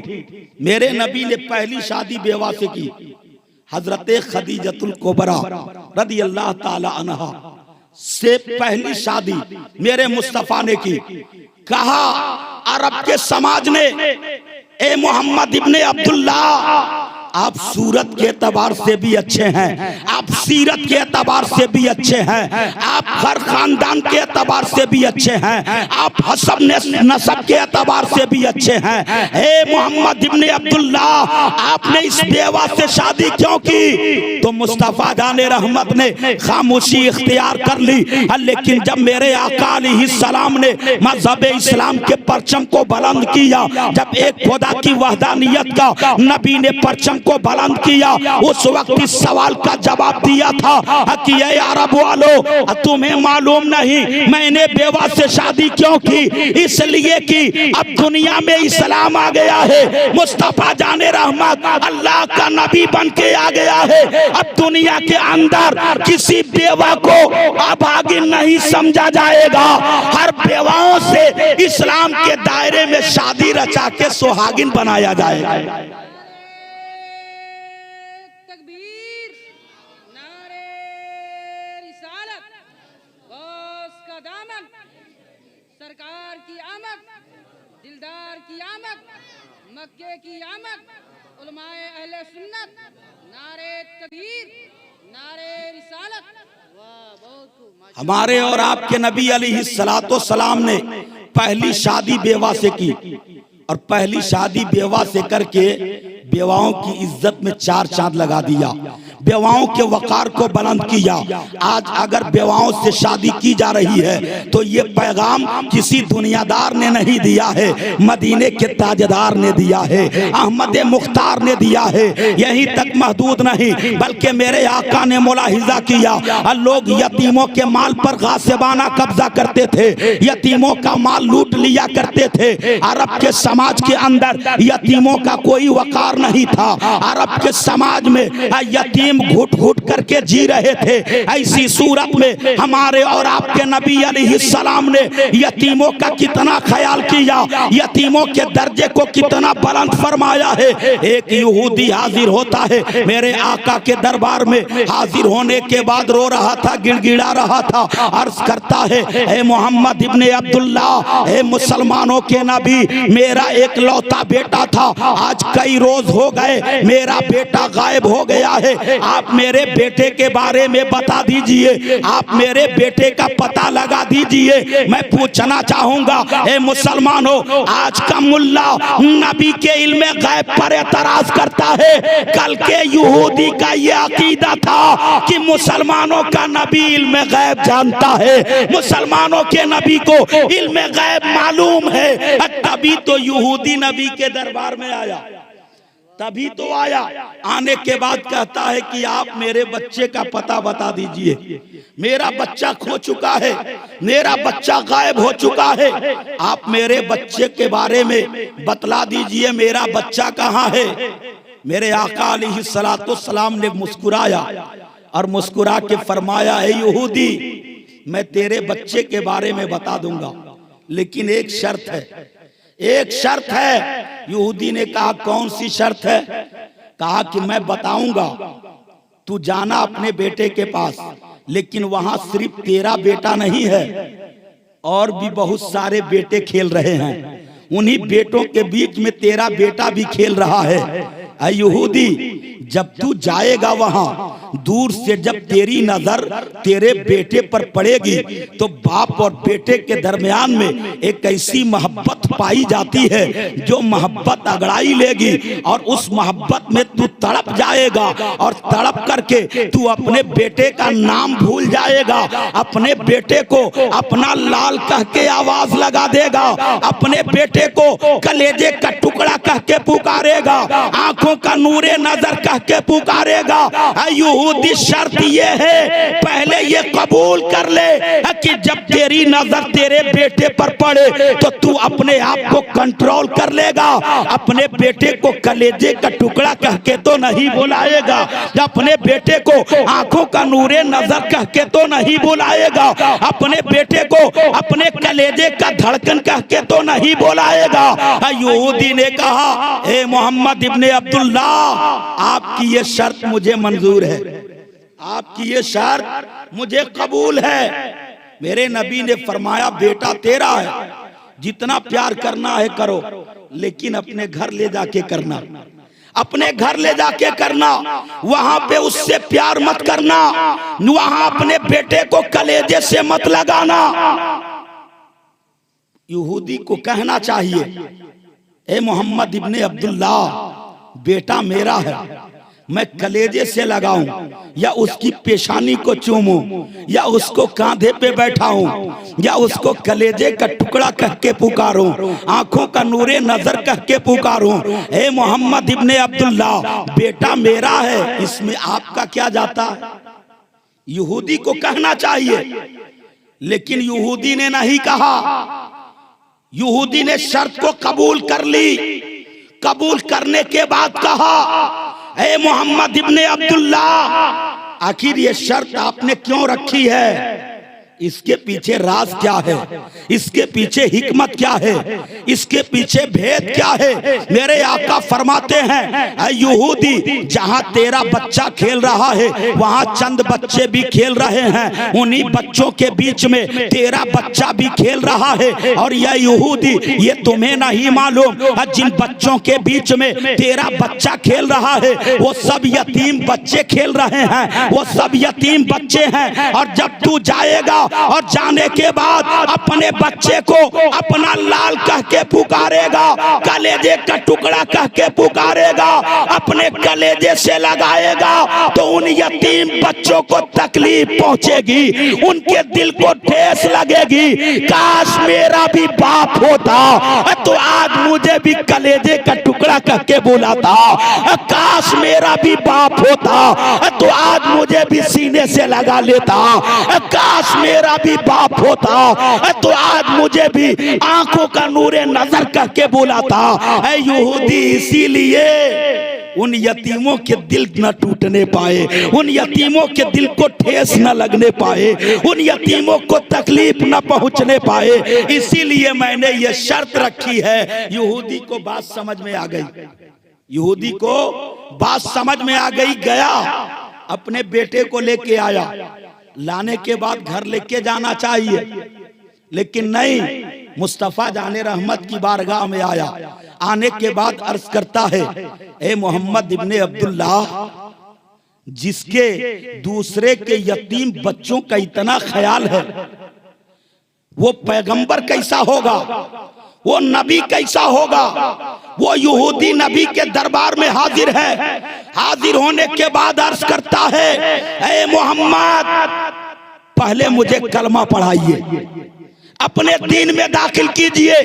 मेरे नबी ने पहली शादी बेवा से की, हजरत खदीजतुल कुबरा रदी अल्लाह ताला अन्हा से पहली शादी मेरे मुस्तफा ने की। कहा अरब के समाज ने, ए मोहम्मद इब्ने अब्दुल्ला, आप सूरत के एतबार से भी अच्छे हैं, आप सीरत के एतबार से भी अच्छे हैं, आप हर खानदान के एतबार से भी अच्छे हैं, आप हसब नसब के एतबार से भी अच्छे हैं। हे मोहम्मद इब्ने अब्दुल्ला, आपने इस बेवा से शादी क्यों की? तो मुस्तफा जाने रहमत ने खामोशी इख्तियार कर ली। लेकिन जब मेरे आका अलैहिस्सलाम ने मज़हब इस्लाम के परचम को बुलंद किया, जब एक खुदा की वहदानियत का नबी ने परचम को बुलंद किया, उस वक्त इस सवाल का जवाब दिया था कि ये अरब वालों, तुम्हें मालूम नहीं मैंने बेवा से शादी क्यों की? इसलिए कि अब दुनिया में इस्लाम आ गया है, मुस्तफा जाने रहमत अल्लाह का नबी बन के आ गया है। अब दुनिया के अंदर किसी बेवा को अभागिन नहीं समझा जाएगा, हर बेवाओं से इस्लाम के दायरे में शादी रचा के सुहागिन बनाया जाएगा। सरकार की आमद, दिलदार की आमद, मक्के की आमद, उलमाए अहले सुन्नत, नारे तकबीर, नारे रिसालत। वाह, बहुत खूब। हमारे और आपके नबी अलैहिस्सलातो सलाम ने पहली शादी बेवा से की, और पहली शादी बेवा से करके बेवाओं की इज्जत में चार चांद लगा दिया, बेवाओं के वकार को बुलंद किया। आज अगर बेवाओं से शादी की जा रही है तो ये पैगाम किसी दुनियादार ने नहीं दिया है, मदीने के ताजदार ने दिया है, अहमद मुख्तार ने दिया है। यहीं तक महदूद नहीं बल्कि मेरे आका ने मुलाहिजा किया, लोग यतीमों के माल पर गासिबाना कब्जा करते थे, यतीमों का माल लूट लिया करते थे। अरब के समाज के अंदर यतीमों का कोई वकार नहीं था। अरब के समाज में यतीम घुट घुट करके जी रहे थे। ऐसी सूरत में हमारे और आपके नबी अलैहिस्सलाम ने यतीमों का कितना ख्याल किया, यतीमों के दर्जे को कितना बुलंद फरमाया है। एक यहूदी हाजिर होता है मेरे आका के दरबार में, हाजिर होने के बाद रो रहा था, गिड़गिड़ा रहा था, अर्ज करता है, हे मोहम्मद इब्ने अब्दुल्ला, हे मुसलमानों के नबी, मेरा एक लौता बेटा था, आज कई रोज हो गए मेरा बेटा गायब हो गया है। आप मेरे बेटे के बारे में बता दीजिए, आप मेरे बेटे का पता लगा दीजिए। मैं पूछना चाहूंगा, हे मुसलमानों, आज का मुल्ला नबी के इल्म गैब पर एतराज करता है। कल के यहूदी का यह अकीदा था कि मुसलमानों का नबी इल्म गैब जानता है, मुसलमानों के नबी को इल्म गैब मालूम है। तभी तो यहूदी नबी के दरबार में आया, तभी तो आया। आने के बाद कहता है कि आप मेरे बच्चे का पता बता दीजिए, मेरा बच्चा खो चुका है, मेरा बच्चा गायब हो चुका है, आप मेरे बच्चे के बारे में बतला दीजिए, मेरा बच्चा कहाँ है। मेरे आका अलैहिस्सलातो सलाम ने मुस्कुराया और मुस्कुरा के फरमाया, है यहूदी, मैं तेरे बच्चे के बारे में बता दूंगा, लेकिन एक शर्त है, एक शर्त है। यहूदी ने कहा कौन सी शर्त है? कहा कि मैं बताऊंगा, तू जाना अपने बेटे के पास, लेकिन वहां सिर्फ तेरा बेटा नहीं है, और भी बहुत सारे बेटे खेल रहे हैं। उन्हीं बेटों के बीच में तेरा बेटा भी खेल रहा है। यहूदी, जब तू जाएगा वहां, दूर से जब तेरी नजर तेरे बेटे पर पड़ेगी तो बाप और बेटे के दरमियान में एक ऐसी मोहब्बत पाई जाती है जो मोहब्बत अगड़ाई लेगी, और उस मोहब्बत में तू तड़प जाएगा, और तड़प करके तू अपने बेटे का नाम भूल जाएगा, अपने बेटे को अपना लाल कह के आवाज लगा देगा, अपने बेटे को कलेजे का टुकड़ा कह के पुकारेगा, आंखों का नूरे नजर कह के पुकारेगा। यहूदी, शर्त ये है, पहले ये कबूल कर ले कि जब तेरी नजर तेरे बेटे पर पड़े तो तू अपने आप को कंट्रोल कर लेगा, अपने बेटे को कलेजे का टुकड़ा कह के तो नहीं बुलाएगा, अपने बेटे को आंखों का नूरे नजर कह के तो नहीं बुलाएगा, अपने बेटे को अपने कलेजे का धड़कन कह के तो नहीं बुलाएगा। यहूदी ने कहा, ए मोहम्मद इब्ने अब्दुल्ला, आपकी ये शर्त मुझे मंजूर है, आपकी ये शर्त मुझे कबूल है। मेरे नबी ने फरमाया, बेटा तेरा है, जितना प्यार करना है करो, लेकिन अपने घर ले जाके करना, अपने घर ले जाके करना, वहां पे उससे प्यार मत करना, वहां अपने बेटे को कलेजे से मत लगाना। यहूदी को कहना चाहिए, ए मोहम्मद इब्ने अब्दुल्ला, बेटा मेरा है, मैं कलेजे से लगाऊं या उसकी पेशानी को चूमूं या उसको कांधे पे बैठाऊं या उसको कलेजे का टुकड़ा कह के पुकारूं, आंखों का नूरे नजर कह के पुकारूं, ए मोहम्मद इब्ने अब्दुल्ला, बेटा मेरा है, इसमें आपका क्या जाता है? यहूदी को कहना चाहिए, लेकिन यहूदी ने नहीं कहा। यहूदी ने शर्त को कबूल कर ली, कबूल करने के बाद कहा, ए मोहम्मद इब्ने अब्दुल्ला, आखिर ये शर्त आपने क्यों रखी है? इसके पीछे राज क्या है? इसके पीछे हिकमत क्या है? इसके पीछे भेद क्या है? मेरे आका फरमाते हैं, यहूदी, जहां तेरा बच्चा खेल रहा है वहां चंद बच्चे भी खेल रहे हैं, उन्हीं बच्चों के बीच में तेरा बच्चा भी खेल रहा है, और यह यहूदी, ये तुम्हें नहीं मालूम, जिन बच्चों के बीच में तेरा बच्चा खेल रहा है वो सब यतीम बच्चे खेल रहे हैं, वो सब यतीम बच्चे हैं। और जब तू जाएगा और जाने के बाद अपने बच्चे को अपना लाल कह के पुकारेगा, कलेजे का टुकड़ा कह के पुकारेगा, अपने कलेजे से लगाएगा, तो उन यतीम बच्चों को तकलीफ पहुंचेगी, उनके दिल को ठेस लगेगी। काश मेरा भी बाप होता तो आज मुझे भी कलेजे का टुकड़ा कह के बुलाता, काश मेरा भी बाप होता तो आज मुझे भी सीने से लगा लेता, काश मेरा भी बाप होता तो आज मुझे भी आंखों का नूरे नजर कह के बुलाता। ऐ यहूदी, इसीलिए उन यतीमों के दिल न टूटने पाए, उन यतीमों के दिल को ठेस न लगने पाए, उन यतीमों को तकलीफ न पहुंचने पाए, इसीलिए मैंने ये शर्त रखी है। यहूदी को बात समझ में आ गई, यहूदी को बात समझ में आ गई। गया अपने बेटे को लेके आया, लाने के बाद घर लेके जाना चाहिए, लेकिन नहीं, मुस्तफा जाने रहमत की बारगाह में आया। आने के बाद अर्ज करता है, ए मोहम्मद इब्ने अब्दुल्ला, जिसके दूसरे के यतीम बच्चों का इतना ख्याल है, वो पैगंबर कैसा होगा, वो नबी कैसा होगा? वो यहूदी नबी के दरबार में हाजिर है। हाजिर होने के बाद अर्ज करता है, ए मोहम्मद, पहले मुझे कलमा पढ़ाइए, अपने दीन में दाखिल कीजिए,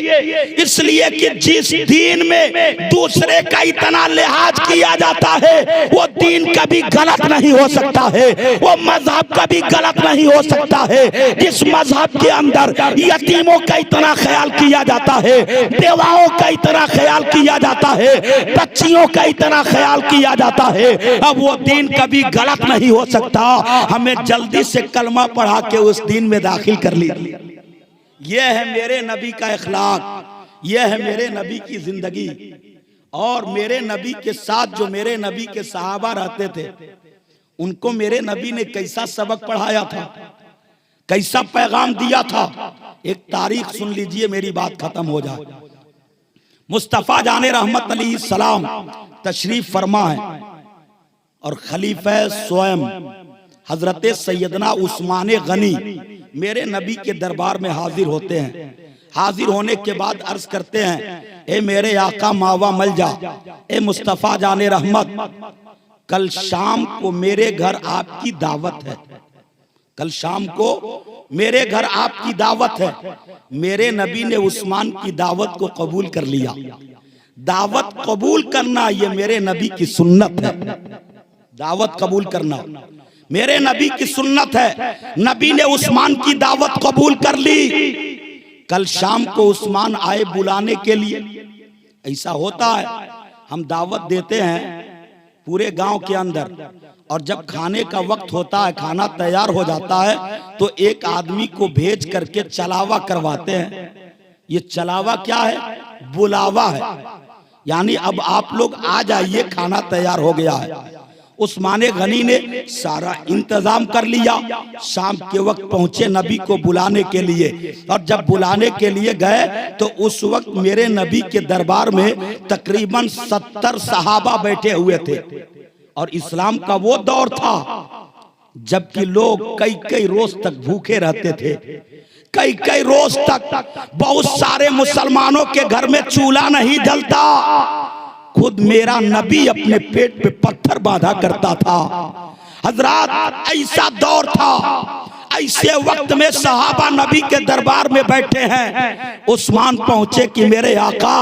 इसलिए कि जिस दीन में दूसरे का इतना लिहाज किया जाता है वो दीन कभी गलत नहीं हो सकता है, वो मजहब कभी गलत नहीं हो सकता है। जिस मजहब के अंदर यतीमों का इतना ख्याल किया जाता है, बेवाओं का इतना ख्याल किया जाता है, बच्चियों का इतना ख्याल किया जाता है, अब वो दीन कभी गलत नहीं हो सकता। हमें जल्दी से कलमा पढ़ा के उस दीन में दाखिल कर लिया। यह है मेरे नबी का अखलाक, यह है मेरे नबी की जिंदगी। और मेरे नबी के साथ जो मेरे नबी के सहाबा रहते थे, उनको मेरे नबी ने कैसा सबक पढ़ाया था, कैसा पैगाम दिया था। एक तारीख सुन लीजिए, मेरी बात खत्म हो जाए। मुस्तफ़ा जाने रहमत अलैहिस्सलाम तशरीफ फरमा है और खलीफा स्वयं हजरत सैयदना उस्मान गनी मेरे नबी के दरबार में हाजिर होते हैं। हाजिर होने के बाद अर्ज करते हैं, ए मेरे आका मावा मलजा, ए मुस्तफ़ा जाने रहमत, कल शाम को मेरे घर आपकी दावत है, कल शाम को मेरे घर आपकी दावत है। मेरे नबी ने उस्मान की दावत को कबूल कर लिया। दावत कबूल करना ये मेरे नबी की सुन्नत है, दावत कबूल करना मेरे नबी की सुन्नत है। नबी ने उस्मान की दावत कबूल कर ली। कल शाम को उस्मान आए बुलाने के लिए। ऐसा होता है, हम दावत देते हैं पूरे गांव के अंदर, और जब खाने का वक्त होता है, खाना तैयार हो जाता है, तो एक आदमी को भेज करके चलावा करवाते हैं। ये चलावा क्या है? बुलावा है, यानी अब आप लोग आ जाइए, खाना तैयार हो गया है। उस्मान गनी ने सारा इंतजाम कर लिया। शाम के वक्त पहुंचे नबी को बुलाने के लिए, और जब बुलाने के लिए गए तो उस वक्त मेरे नबी के दरबार में तकरीबन 70 सहाबा बैठे हुए थे। और इस्लाम का वो दौर था जबकि लोग कई कई रोज तक भूखे रहते थे, कई कई रोज तक बहुत सारे मुसलमानों के घर में चूल्हा नहीं जलता। खुद मेरा नबी अपने पेट पे पत्थर बांधा करता था। हजरात, ऐसा दौर था। ऐसे वक्त में सहाबा नबी के दरबार में बैठे हैं। उस्मान पहुंचे कि मेरे आका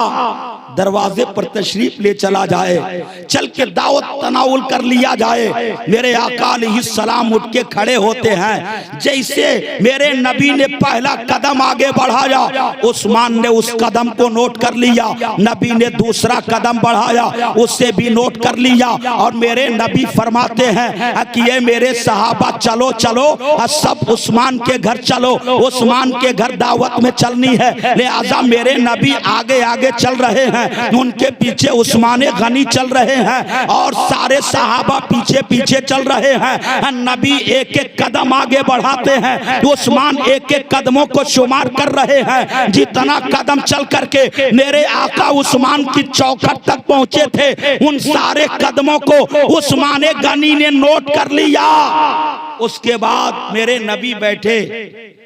दरवाजे पर तशरीफ ले चला जाए, चल के दावत तनाउल कर लिया जाए। मेरे आका अलैहिस्सलाम उठ के खड़े होते हैं। जैसे मेरे नबी ने पहला कदम आगे बढ़ाया, उस्मान ने उस कदम को नोट कर लिया। नबी ने दूसरा कदम बढ़ाया, उससे भी नोट कर लिया। और मेरे नबी फरमाते हैं कि ये मेरे सहाबा चलो चलो, सब उस्मान के घर चलो, उस्मान के घर दावत में चलनी है। लिहाजा मेरे नबी आगे आगे चल रहे हैं, उनके पीछे उस्मान गनी चल रहे हैं, और सारे सहाबा पीछे पीछे चल रहे हैं। नबी एक एक कदम आगे बढ़ाते हैं, उस्मान एक एक कदमों को शुमार कर रहे हैं। जितना कदम चल करके मेरे आका उस्मान की चौखट तक पहुंचे थे, उन सारे कदमों को उस्मान गनी ने नोट कर लिया। उसके बाद मेरे नबी बैठे,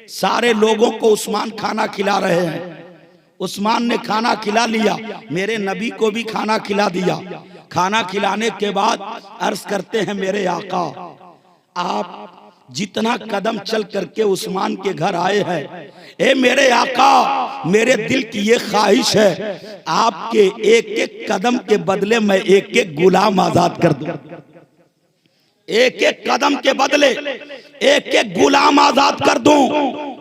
सारे लोगों को उस्मान खाना खिला रहे हैं। उस्मान ने खाना खिला लिया, मेरे नबी को भी खाना खिला दिया। खाना खिलाने के बाद अर्ज करते हैं, मेरे आका आप जितना कदम चल करके उस्मान के घर आए हैं, ए मेरे आका, मेरे दिल की ये ख्वाहिश है आपके एक एक कदम के बदले मैं एक एक गुलाम आजाद कर दूं। एक एक कदम के बदले एक एक गुलाम आजाद कर दूं।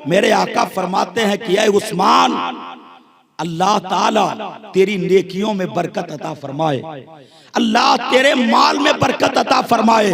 मेरे आका फरमाते हैं कि ऐ उस्मान, अल्लाह ताला तेरी नेकियों में बरकत अता फरमाए, अल्लाह तेरे माल में बरकत अता फरमाए,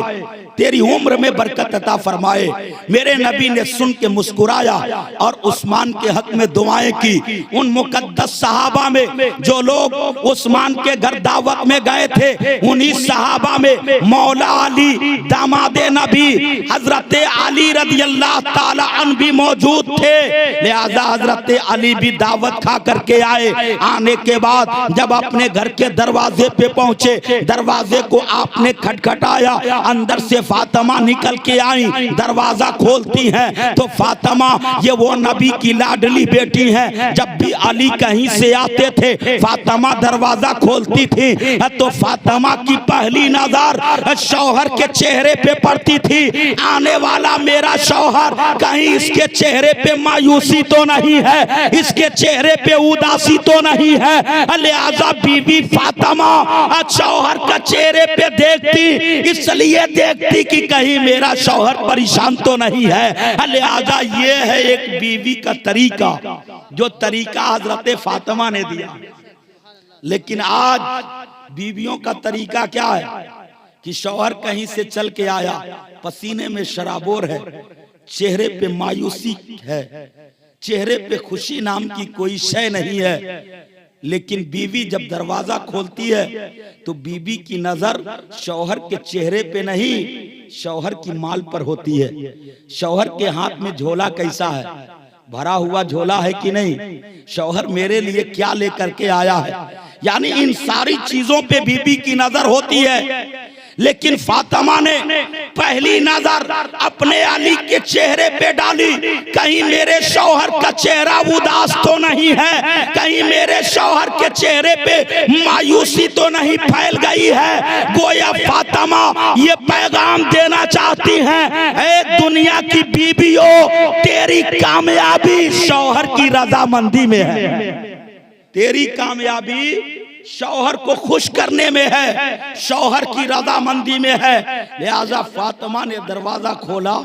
तेरी उम्र में बरकत अता फरमाए। मेरे नबी ने सुन के मुस्कुराया और उस्मान के हक में दुआएं की। उन मुकद्दस सहाबा में जो लोग उस्मान के घर दावत में गए थे, उन्हीं सहाबा में मौला अली दामादे नबी हजरत अली रदियल्लाहु ताला अन्हु भी मौजूद थे। लिहाजा हजरत अली भी दावत खा करके आए। आने के बाद जब अपने घर के दरवाजे पे पहुंचे, दरवाजे को आपने खटखटाया, अंदर से फातिमा निकल के आई, दरवाजा खोलती हैं तो फातिमा ये वो नबी की लाडली बेटी हैं। जब भी अली कहीं से आते थे फातिमा दरवाजा खोलती थी तो फातिमा की पहली नजर शौहर के चेहरे पे पड़ती थी, आने वाला मेरा शौहर कहीं इसके चेहरे पे मायूसी तो नहीं है, इसके चेहरे पे उदासी तो नहीं है। लिहाजा बीबी फातिमा शौहर का चेहरे पे देखती, इसलिए देखती कि कहीं मेरा शौहर परेशान तो नहीं है। लिहाजा ये है एक बीवी का तरीका, जो तरीका हजरत फातिमा ने दिया। लेकिन आज बीवियों का तरीका क्या है कि शौहर कहीं से चल के आया, पसीने में शराबोर है, चेहरे पे मायूसी है, चेहरे पे खुशी नाम की कोई शय नहीं है। लेकिन बीवी जब दरवाजा खोलती है तो बीवी की नजर शौहर के चेहरे पे नहीं, शौहर की माल पर होती है। शौहर के हाथ में झोला कैसा है, भरा हुआ झोला है कि नहीं, शौहर मेरे लिए क्या लेकर के आया है, यानी इन सारी चीजों पे बीवी की नजर होती है। लेकिन फातिमा ने पहली नजर अपने अली के चेहरे पे डाली, कहीं मेरे शौहर का चेहरा उदास तो नहीं है, कहीं मेरे शौहर के चेहरे पे मायूसी तो नहीं फैल गई है। गोया फातिमा ये पैगाम देना चाहती हैं, ए दुनिया की बीवियों, तेरी कामयाबी शौहर की रजामंदी में है, तेरी कामयाबी शौहर को खुश करने में है, शौहर की रजामंदी में है। लिहाजा फातिमा ने दरवाजा खोला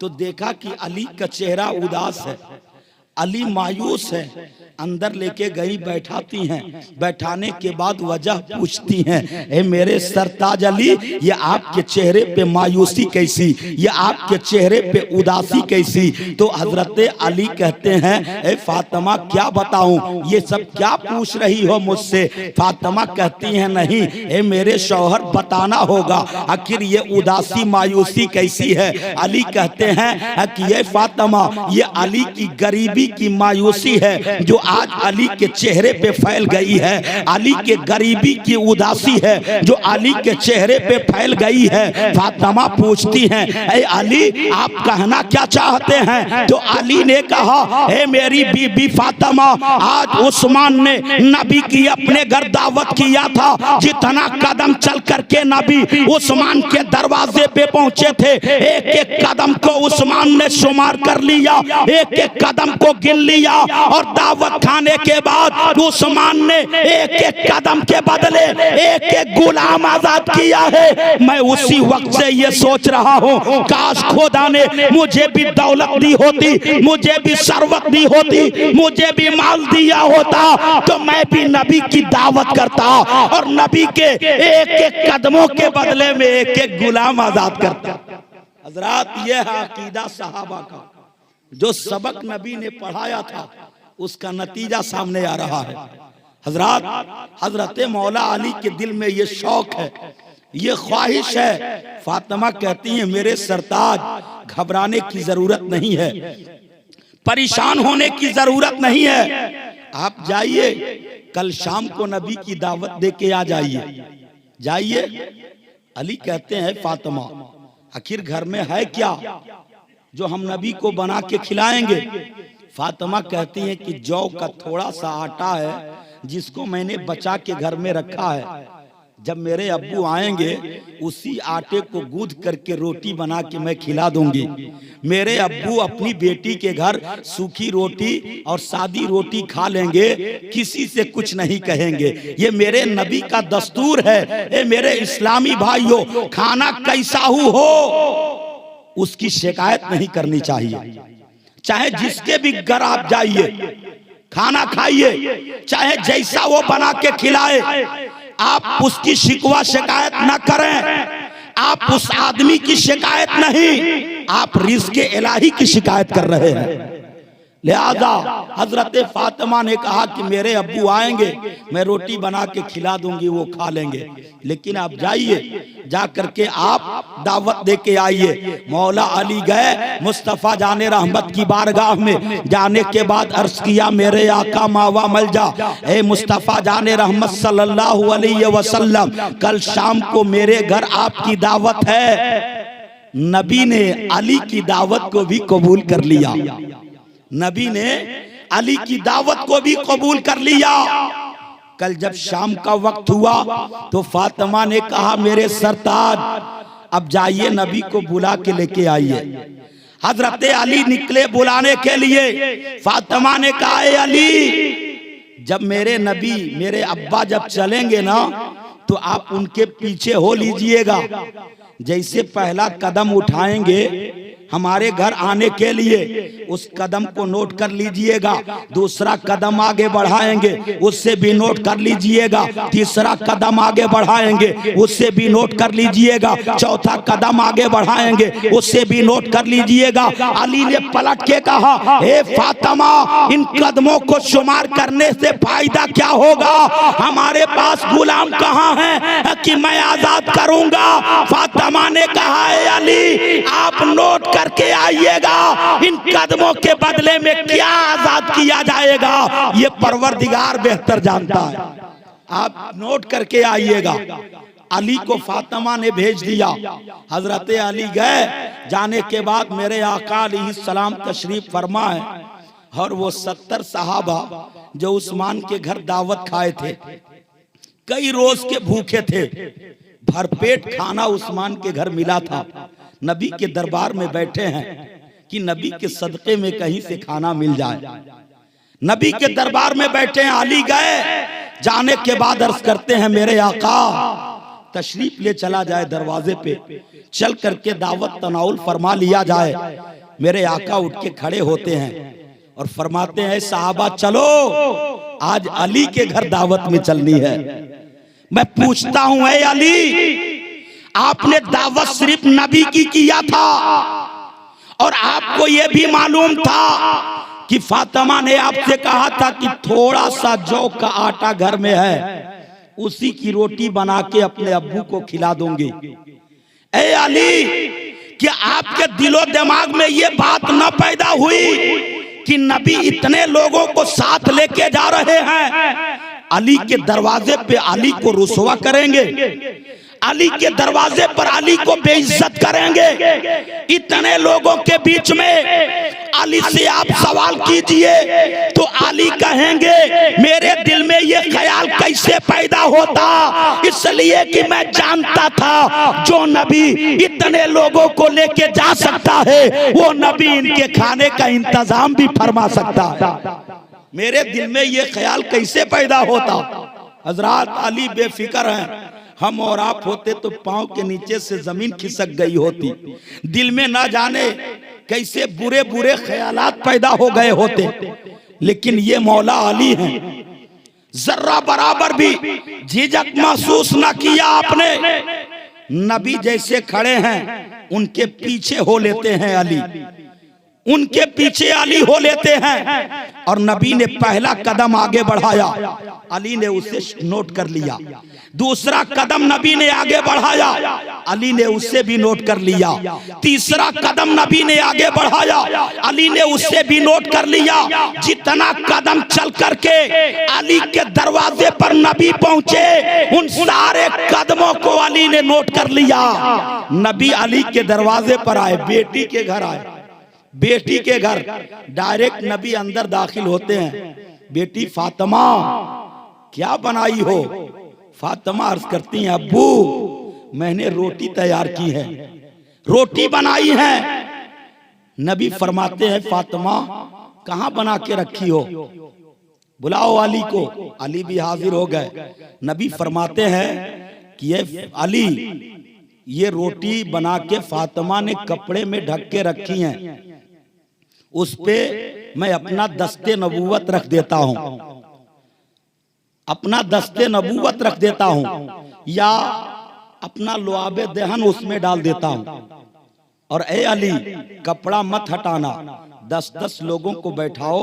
तो देखा कि अली का चेहरा उदास है, अली मायूस है। अंदर लेके गई, बैठाती हैं, बैठाने के बाद वजह पूछती हैं, ए मेरे सरताज अली, ये आपके चेहरे पे मायूसी कैसी, ये आपके चेहरे पे उदासी कैसी? तो हजरत अली कहते हैं, ए फातिमा क्या बताऊं, ये सब क्या पूछ रही हो मुझसे? फातिमा कहती हैं, नहीं ए मेरे शौहर बताना होगा, आखिर ये उदासी मायूसी कैसी है? अली कहते हैं कि ये फातिमा, ये अली की गरीबी की मायूसी है जो आज अली के चेहरे पे फैल गई है, अली के गरीबी की उदासी है जो अली के चेहरे पे फैल गई है। फातिमा पूछती हैं, ए अली आप कहना क्या चाहते हैं? तो अली ने कहा, हे मेरी बीबी फातिमा, आज उस्मान ने नबी की अपने घर दावत किया था, जितना कदम चल करके नबी उस्मान के दरवाजे पे पहुंचे थे, एक एक कदम को उस्मान ने शुमार कर लिया, एक एक कदम को गिन लिया, और दावत खाने के बाद उस्मान ने एक एक कदम के बदले एक एक गुलाम आजाद किया है। मैं उसी वक्त से ये सोच रहा हूँ, काश खुदा ने मुझे भी दौलत दी होती, मुझे भी सरवत दी होती, मुझे भी माल दिया होता, तो मैं भी नबी की दावत करता और नबी के एक एक कदमों के बदले में एक एक गुलाम आजाद करता। हजरात, ये है अकीदा सहाबा का, जो सबक नबी ने पढ़ाया था उसका नतीजा सामने आ रहा है। हजरात, हजरत मौला अली के दिल में ये शौक है, ये ख्वाहिश है। फातिमा कहती है, मेरे सरताज घबराने की जरूरत नहीं है, परेशान होने की जरूरत नहीं है, आप जाइए कल शाम को नबी की दावत दे के आ जाइए, जाइए। अली कहते हैं, फातिमा आखिर घर में है क्या जो हम नबी को बना के खिलाएंगे? फातिमा कहती हैं कि जौ का थोड़ा सा आटा है जिसको मैंने बचा के घर में रखा है, जब मेरे अब्बू आएंगे उसी आटे को गूंथ करके रोटी बना के मैं खिला दूंगी। मेरे अब्बू अपनी बेटी के घर सूखी रोटी और सादी रोटी खा लेंगे, किसी से कुछ नहीं कहेंगे, ये मेरे नबी का दस्तूर है। ए मेरे इस्लामी भाइयों, खाना कैसा हो उसकी शिकायत नहीं करनी चाहिए, चाहे जिसके भी घर आप जाइए खाना खाइए, चाहे जैसा वो बना के खिलाए, आप उसकी शिकवा शिकायत न करें, आप उस आदमी की शिकायत नहीं, आप रिज़्क़ इलाही की शिकायत कर रहे हैं। लिहाजा हजरत फातिमा ने कहा कि मेरे अब्बू आएंगे, मैं रोटी बना के खिला दूंगी, वो खा लेंगे, लेकिन आप जाइए, जा करके आप दावत दे के आइए। मौला अली गए मुस्तफ़ा जाने रहमत की बारगाह में। जाने के बाद अर्ज किया, मेरे आका मावा मलजा, ए मुस्तफ़ा जाने रहमत सल्लल्लाहु अलैहि वसल्लम, कल शाम को मेरे घर आपकी दावत है। नबी ने अली की दावत को भी कबूल कर लिया। नबी ने अली की दावत को भी कबूल कर लिया। कल जब शाम का वक्त हुआ तो फातिमा ने कहा, मेरे सरताज अब जाइए, नबी को बुला के लेके आइए। हजरत अली निकले बुलाने के लिए। फातिमा ने कहा, ए अली, जब मेरे नबी मेरे अब्बा जब चलेंगे ना तो आप उनके पीछे हो लीजिएगा। जैसे पहला कदम उठाएंगे हमारे घर आने के लिए, उस कदम को नोट कर लीजिएगा। दूसरा कदम आगे बढ़ाएंगे, उससे भी नोट कर लीजिएगा। तीसरा कदम आगे बढ़ाएंगे, उससे भी नोट कर लीजिएगा। चौथा कदम आगे बढ़ाएंगे, उससे भी नोट कर लीजिएगा। अली ने पलट के कहा, हे फातिमा, इन कदमों को शुमार करने से फायदा क्या होगा? हमारे पास गुलाम कहाँ है कि मैं आजाद करूंगा? फातिमा ने कहा, हे अली, आप नोट करके आइएगा, इन कदमों के बदले में क्या आजाद किया जाएगा, ये परवरदिगार बेहतर जानता है। आप नोट करके आइएगा। अली को फातिमा ने भेज दिया। हजरत अली गए। जाने के बाद मेरे आका अलैहिस्सलाम तशरीफ फरमा है, और वो 70 सहाबा जो उस्मान के घर दावत खाए थे, कई रोज के भूखे थे, भरपेट खाना उस्मान के घर मिला था। नबी के दरबार में बैठे हैं कि नबी के सदके में कहीं से खाना मिल जाए। नबी के दरबार में बैठे हैं। अली गए। जाने के बाद अर्ज करते हैं, मेरे आका तशरीफ ले चला जाए दरवाजे पे, चल करके दावत तनाउल फरमा लिया जाए। मेरे आका उठ के खड़े होते हैं और फरमाते हैं, साहबा चलो, आज अली के घर दावत में चलनी है। मैं पूछता हूं, ऐ अली, आपने दावत सिर्फ नबी की किया था, और आपको यह भी मालूम था कि फातिमा ने आपसे कहा था कि थोड़ा सा जौ का आटा घर में है, उसी की रोटी बना के अपने अब्बू को खिला दूंगी। ऐ अली, क्या आपके दिलो दिमाग में ये बात न पैदा हुई कि नबी इतने लोगों को साथ लेके जा रहे हैं, अली के दरवाजे पे अली को रुसवा करेंगे, अली के दरवाजे पर अली को बेइज्जत करेंगे। इतने लोगों के बीच में अली से आप सवाल कीजिए तो अली कहेंगे, मेरे दिल में ये ख्याल कैसे पैदा होता? इसलिए कि मैं जानता था जो नबी इतने लोगों को लेके जा सकता है, वो नबी इनके खाने का इंतजाम भी फरमा सकता है। मेरे दिल में ये ख्याल कैसे पैदा होता? हजरात, अली बेफिक्र हैं। हम और आप होते तो पांव के नीचे से जमीन खिसक गई होती। दिल में ना जाने कैसे बुरे बुरे ख्यालात पैदा हो गए होते, लेकिन ये मौला अली हैं। जर्रा बराबर भी झिझक महसूस ना किया आपने। नबी जैसे खड़े हैं, उनके पीछे हो लेते हैं अली, उनके पीछे अली हो लेते हैं। और नबी ने पहला कदम आगे बढ़ाया, अली ने उसे नोट कर लिया। दूसरा कदम नबी ने आगे बढ़ाया, अली ने उससे भी नोट कर लिया। तीसरा कदम नबी ने आगे बढ़ाया, अली ने उससे भी नोट कर लिया। जितना कदम चल करके अली के दरवाजे पर नबी पहुंचे, उन सारे कदमों को अली ने नोट कर लिया। नबी अली के दरवाजे पर आए, बेटी के घर आए। बेटी के घर डायरेक्ट नबी अंदर दाखिल होते हैं। बेटी फातिमा, क्या बनाई हो? फातिमा अर्ज करती हैं, अब्बू मैंने रोटी तैयार की है, रोटी बनाई है। नबी फरमाते हैं, फातिमा कहां बना के रखी हो? बुलाओ अली को। अली भी हाजिर हो गए। नबी फरमाते हैं कि ये अली, ये रोटी बना के फातिमा ने कपड़े में ढक के रखी हैं, उस पे मैं अपना दस्ते नबूवत रख देता हूं, अपना दस्ते नबूवत रख देता हूं, या अपना लुआबे दहन उसमें डाल देता हूं। और ए अली, कपड़ा मत हटाना, 10-10 लोगों को बैठाओ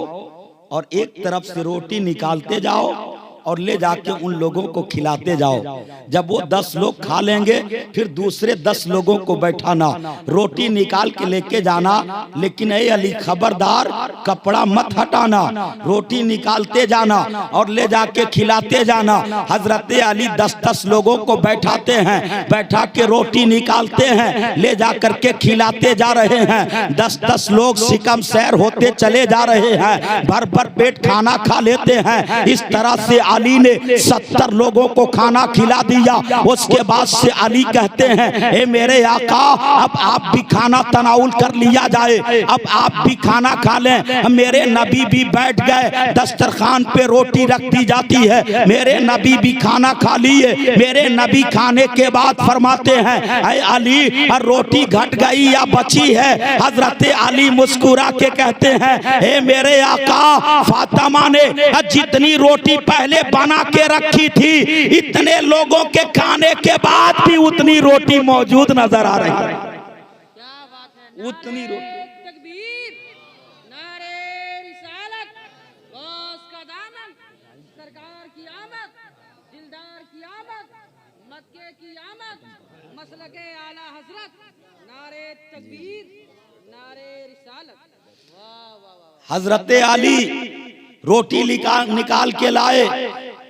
और एक तरफ से रोटी निकालते जाओ और ले जाके उन लोगों को खिलाते जाओ। जब वो 10 लोग खा लेंगे फिर दूसरे 10 लोगों को बैठाना, रोटी निकाल के लेके जाना, लेकिन ए अली खबरदार कपड़ा मत हटाना, रोटी निकालते जाना और ले जाके खिलाते जाना। हजरत अली 10-10 लोगों को बैठाते हैं, बैठा के रोटी निकालते हैं, ले जा करके खिलाते जा रहे हैं। 10-10 लोग सिकम सैर होते चले जा रहे हैं, भर भर पेट खाना खा लेते हैं। इस तरह से अली ने 70 लोगों को खाना खिला दिया। उसके बाद से अली कहते हैं, ए मेरे आका, अब आप भी खाना तनाउल कर लिया जाए, अब आप भी खाना खा लें। मेरे नबी भी बैठ गए, दस्तरखान पे रोटी रख दी जाती है, मेरे नबी भी खाना खा लिए। मेरे नबी खाने के बाद फरमाते हैं, ए अली रोटी घट गई या बची है? हजरत अली मुस्कुरा के कहते हैं, ए मेरे आका, फातिमा ने जितनी रोटी पहले बना के रखी थी, इतने लोगों के खाने के बाद भी उतनी रोटी मौजूद नजर आ रही है। क्या बात है, उतनी रोटी। तकबीर, नारे रिसालत, गौस का दामन, सरकार की आमद, दिलदार की आमद, मक्के की आमद, मसलके आला हजरत, नारे तकबीर, नारे रिसालत। वाह वाह वाह। हजरत अली रोटी निकाल के लाए,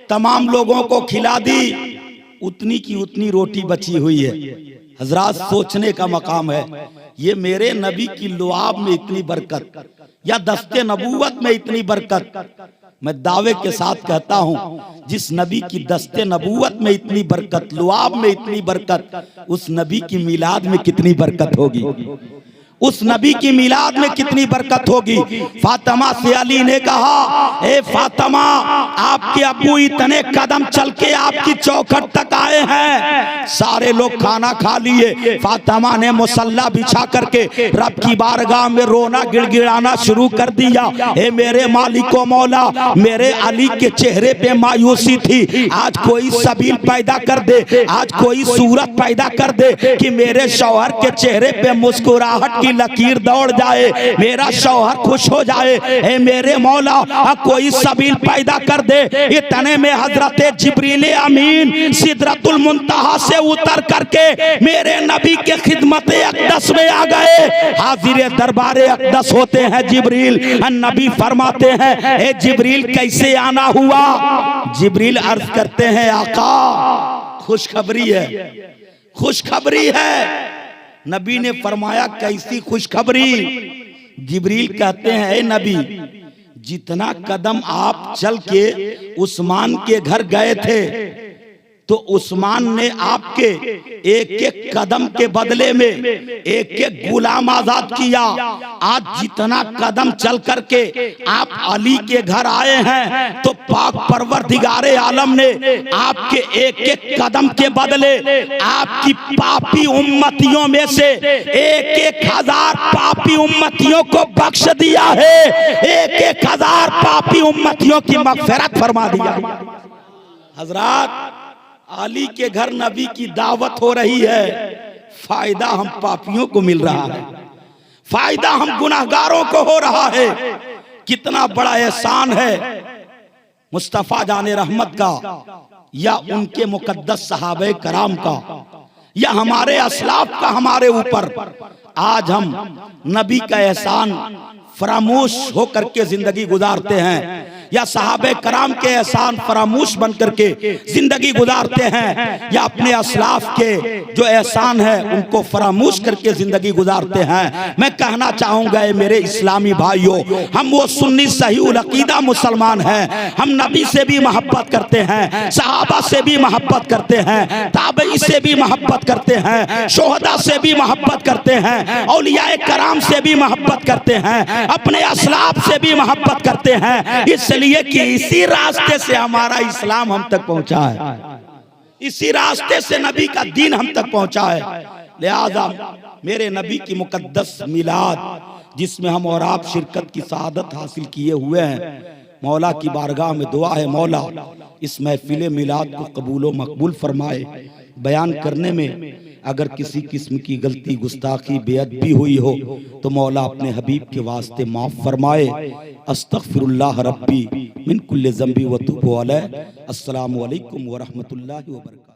तमाम लोगों को खिला दी, उतनी की उतनी रोटी बची हुई है। हजरात, सोचने का मकाम है, ये मेरे नबी की लुआब में इतनी बरकत या दस्ते नबूवत में इतनी बरकत, मैं दावे के साथ कहता हूँ, जिस नबी की दस्ते नबूवत में इतनी बरकत, लुआब में इतनी बरकत, उस नबी की मिलाद में कितनी बरकत होगी, उस नबी की मिलाद में कितनी बरकत होगी। फातिमा से अली ने कहा, ए फातिमा, आपके अब्बू इतने कदम चल के आपकी चौखट तक आए हैं। सारे लोग खाना खा लिए। फातिमा ने मुसल्ला बिछा करके रब की बारगाह में रोना गिड़गिड़ाना शुरू कर दिया। ए मेरे मालिको मौला, मेरे अली के चेहरे पे मायूसी थी, आज कोई सबील पैदा कर दे, आज कोई सूरत पैदा कर दे कि मेरे शौहर के चेहरे पे मुस्कुराहट की लकीर दौड़ जाए, मेरा शौहर खुश हो जाए। ए मेरे मौला, कोई सबील पैदा कर दे। इतने में हजरत जिब्रील अमीन सिदरतुल मुंतहा से उतर करके मेरे नबी के खिदमत अक़दस में आ गए। हाजिर दरबारे अक़दस होते हैं जिब्रील। नबी फरमाते हैं, ए जिब्रील कैसे आना हुआ? जिब्रील अर्ज करते हैं, आका खुशखबरी है, खुशखबरी है। नबी ने फरमाया, कैसी खुशखबरी? जिब्रील कहते हैं, ए नबी, जितना कदम आप चल के उस्मान के घर गए थे, तो उस्मान ने आपके एक एक कदम के बदले में एक एक गुलाम आजाद किया। आज जितना कदम चल करके आप अली के घर आए हैं, तो पाक परवरदिगारे आलम ने आपके एक एक कदम के बदले आपकी पापी उम्मतियों में से 1-1,000 पापी उम्मतियों को बख्श दिया है, 1-1,000 पापी उम्मतियों की मग़फ़िरत फरमा दिया। हजरात, अली के घर नबी की दावत हो रही है, फायदा हम पापियों को मिल रहा है, फायदा हम गुनाहगारों को हो रहा है। कितना बड़ा एहसान है मुस्तफा जाने रहमत का, या उनके मुकद्दस सहाबे कराम का, या हमारे असलाफ का हमारे ऊपर। आज हम नबी का एहसान फरामोश होकर के जिंदगी गुजारते हैं, या सहाबे कराम के एहसान फरामोश बन करके जिंदगी गुजारते हैं, या अपने असलाफ के जो एहसान है उनको फरामोश करके जिंदगी गुजारते हैं। मैं कहना चाहूंगा, मेरे इस्लामी भाइयों, हम वो सुन्नी सही उल अकीदा मुसलमान हैं। हम नबी से भी मोहब्बत करते हैं, सहाबा से भी मोहब्बत करते हैं, ताबई से भी मोहब्बत करते हैं, शोहदा से भी मोहब्बत करते हैं, औलियाए कराम से भी मोहब्बत करते हैं, अपने असलाफ से भी मोहब्बत करते हैं, इसलिए कि इसी रास्ते से हमारा इस्लाम हम तक पहुंचा है, इसी रास्ते से नबी का दीन हम तक पहुंचा है। लिहाजा मेरे नबी की मुकद्दस मिलाद, जिसमें हम और आप शिरकत की सआदत हासिल किए हुए हैं, मौला की बारगाह में दुआ है, मौला इस महफिल मिलाद को कबूल व मकबूल फरमाए। बयान करने में अगर किसी किस्म की गलती, गुस्ताखी, बेअदबी हुई हो तो मौला अपने हबीब के वास्ते माफ फरमाए। अस्तगफिरुल्लाह रब्बी मिन कुल्li ज़ंबी व तूबु अलैह। अस्सलामु अलैकुम व रहमतुल्लाहि व बरकातहू।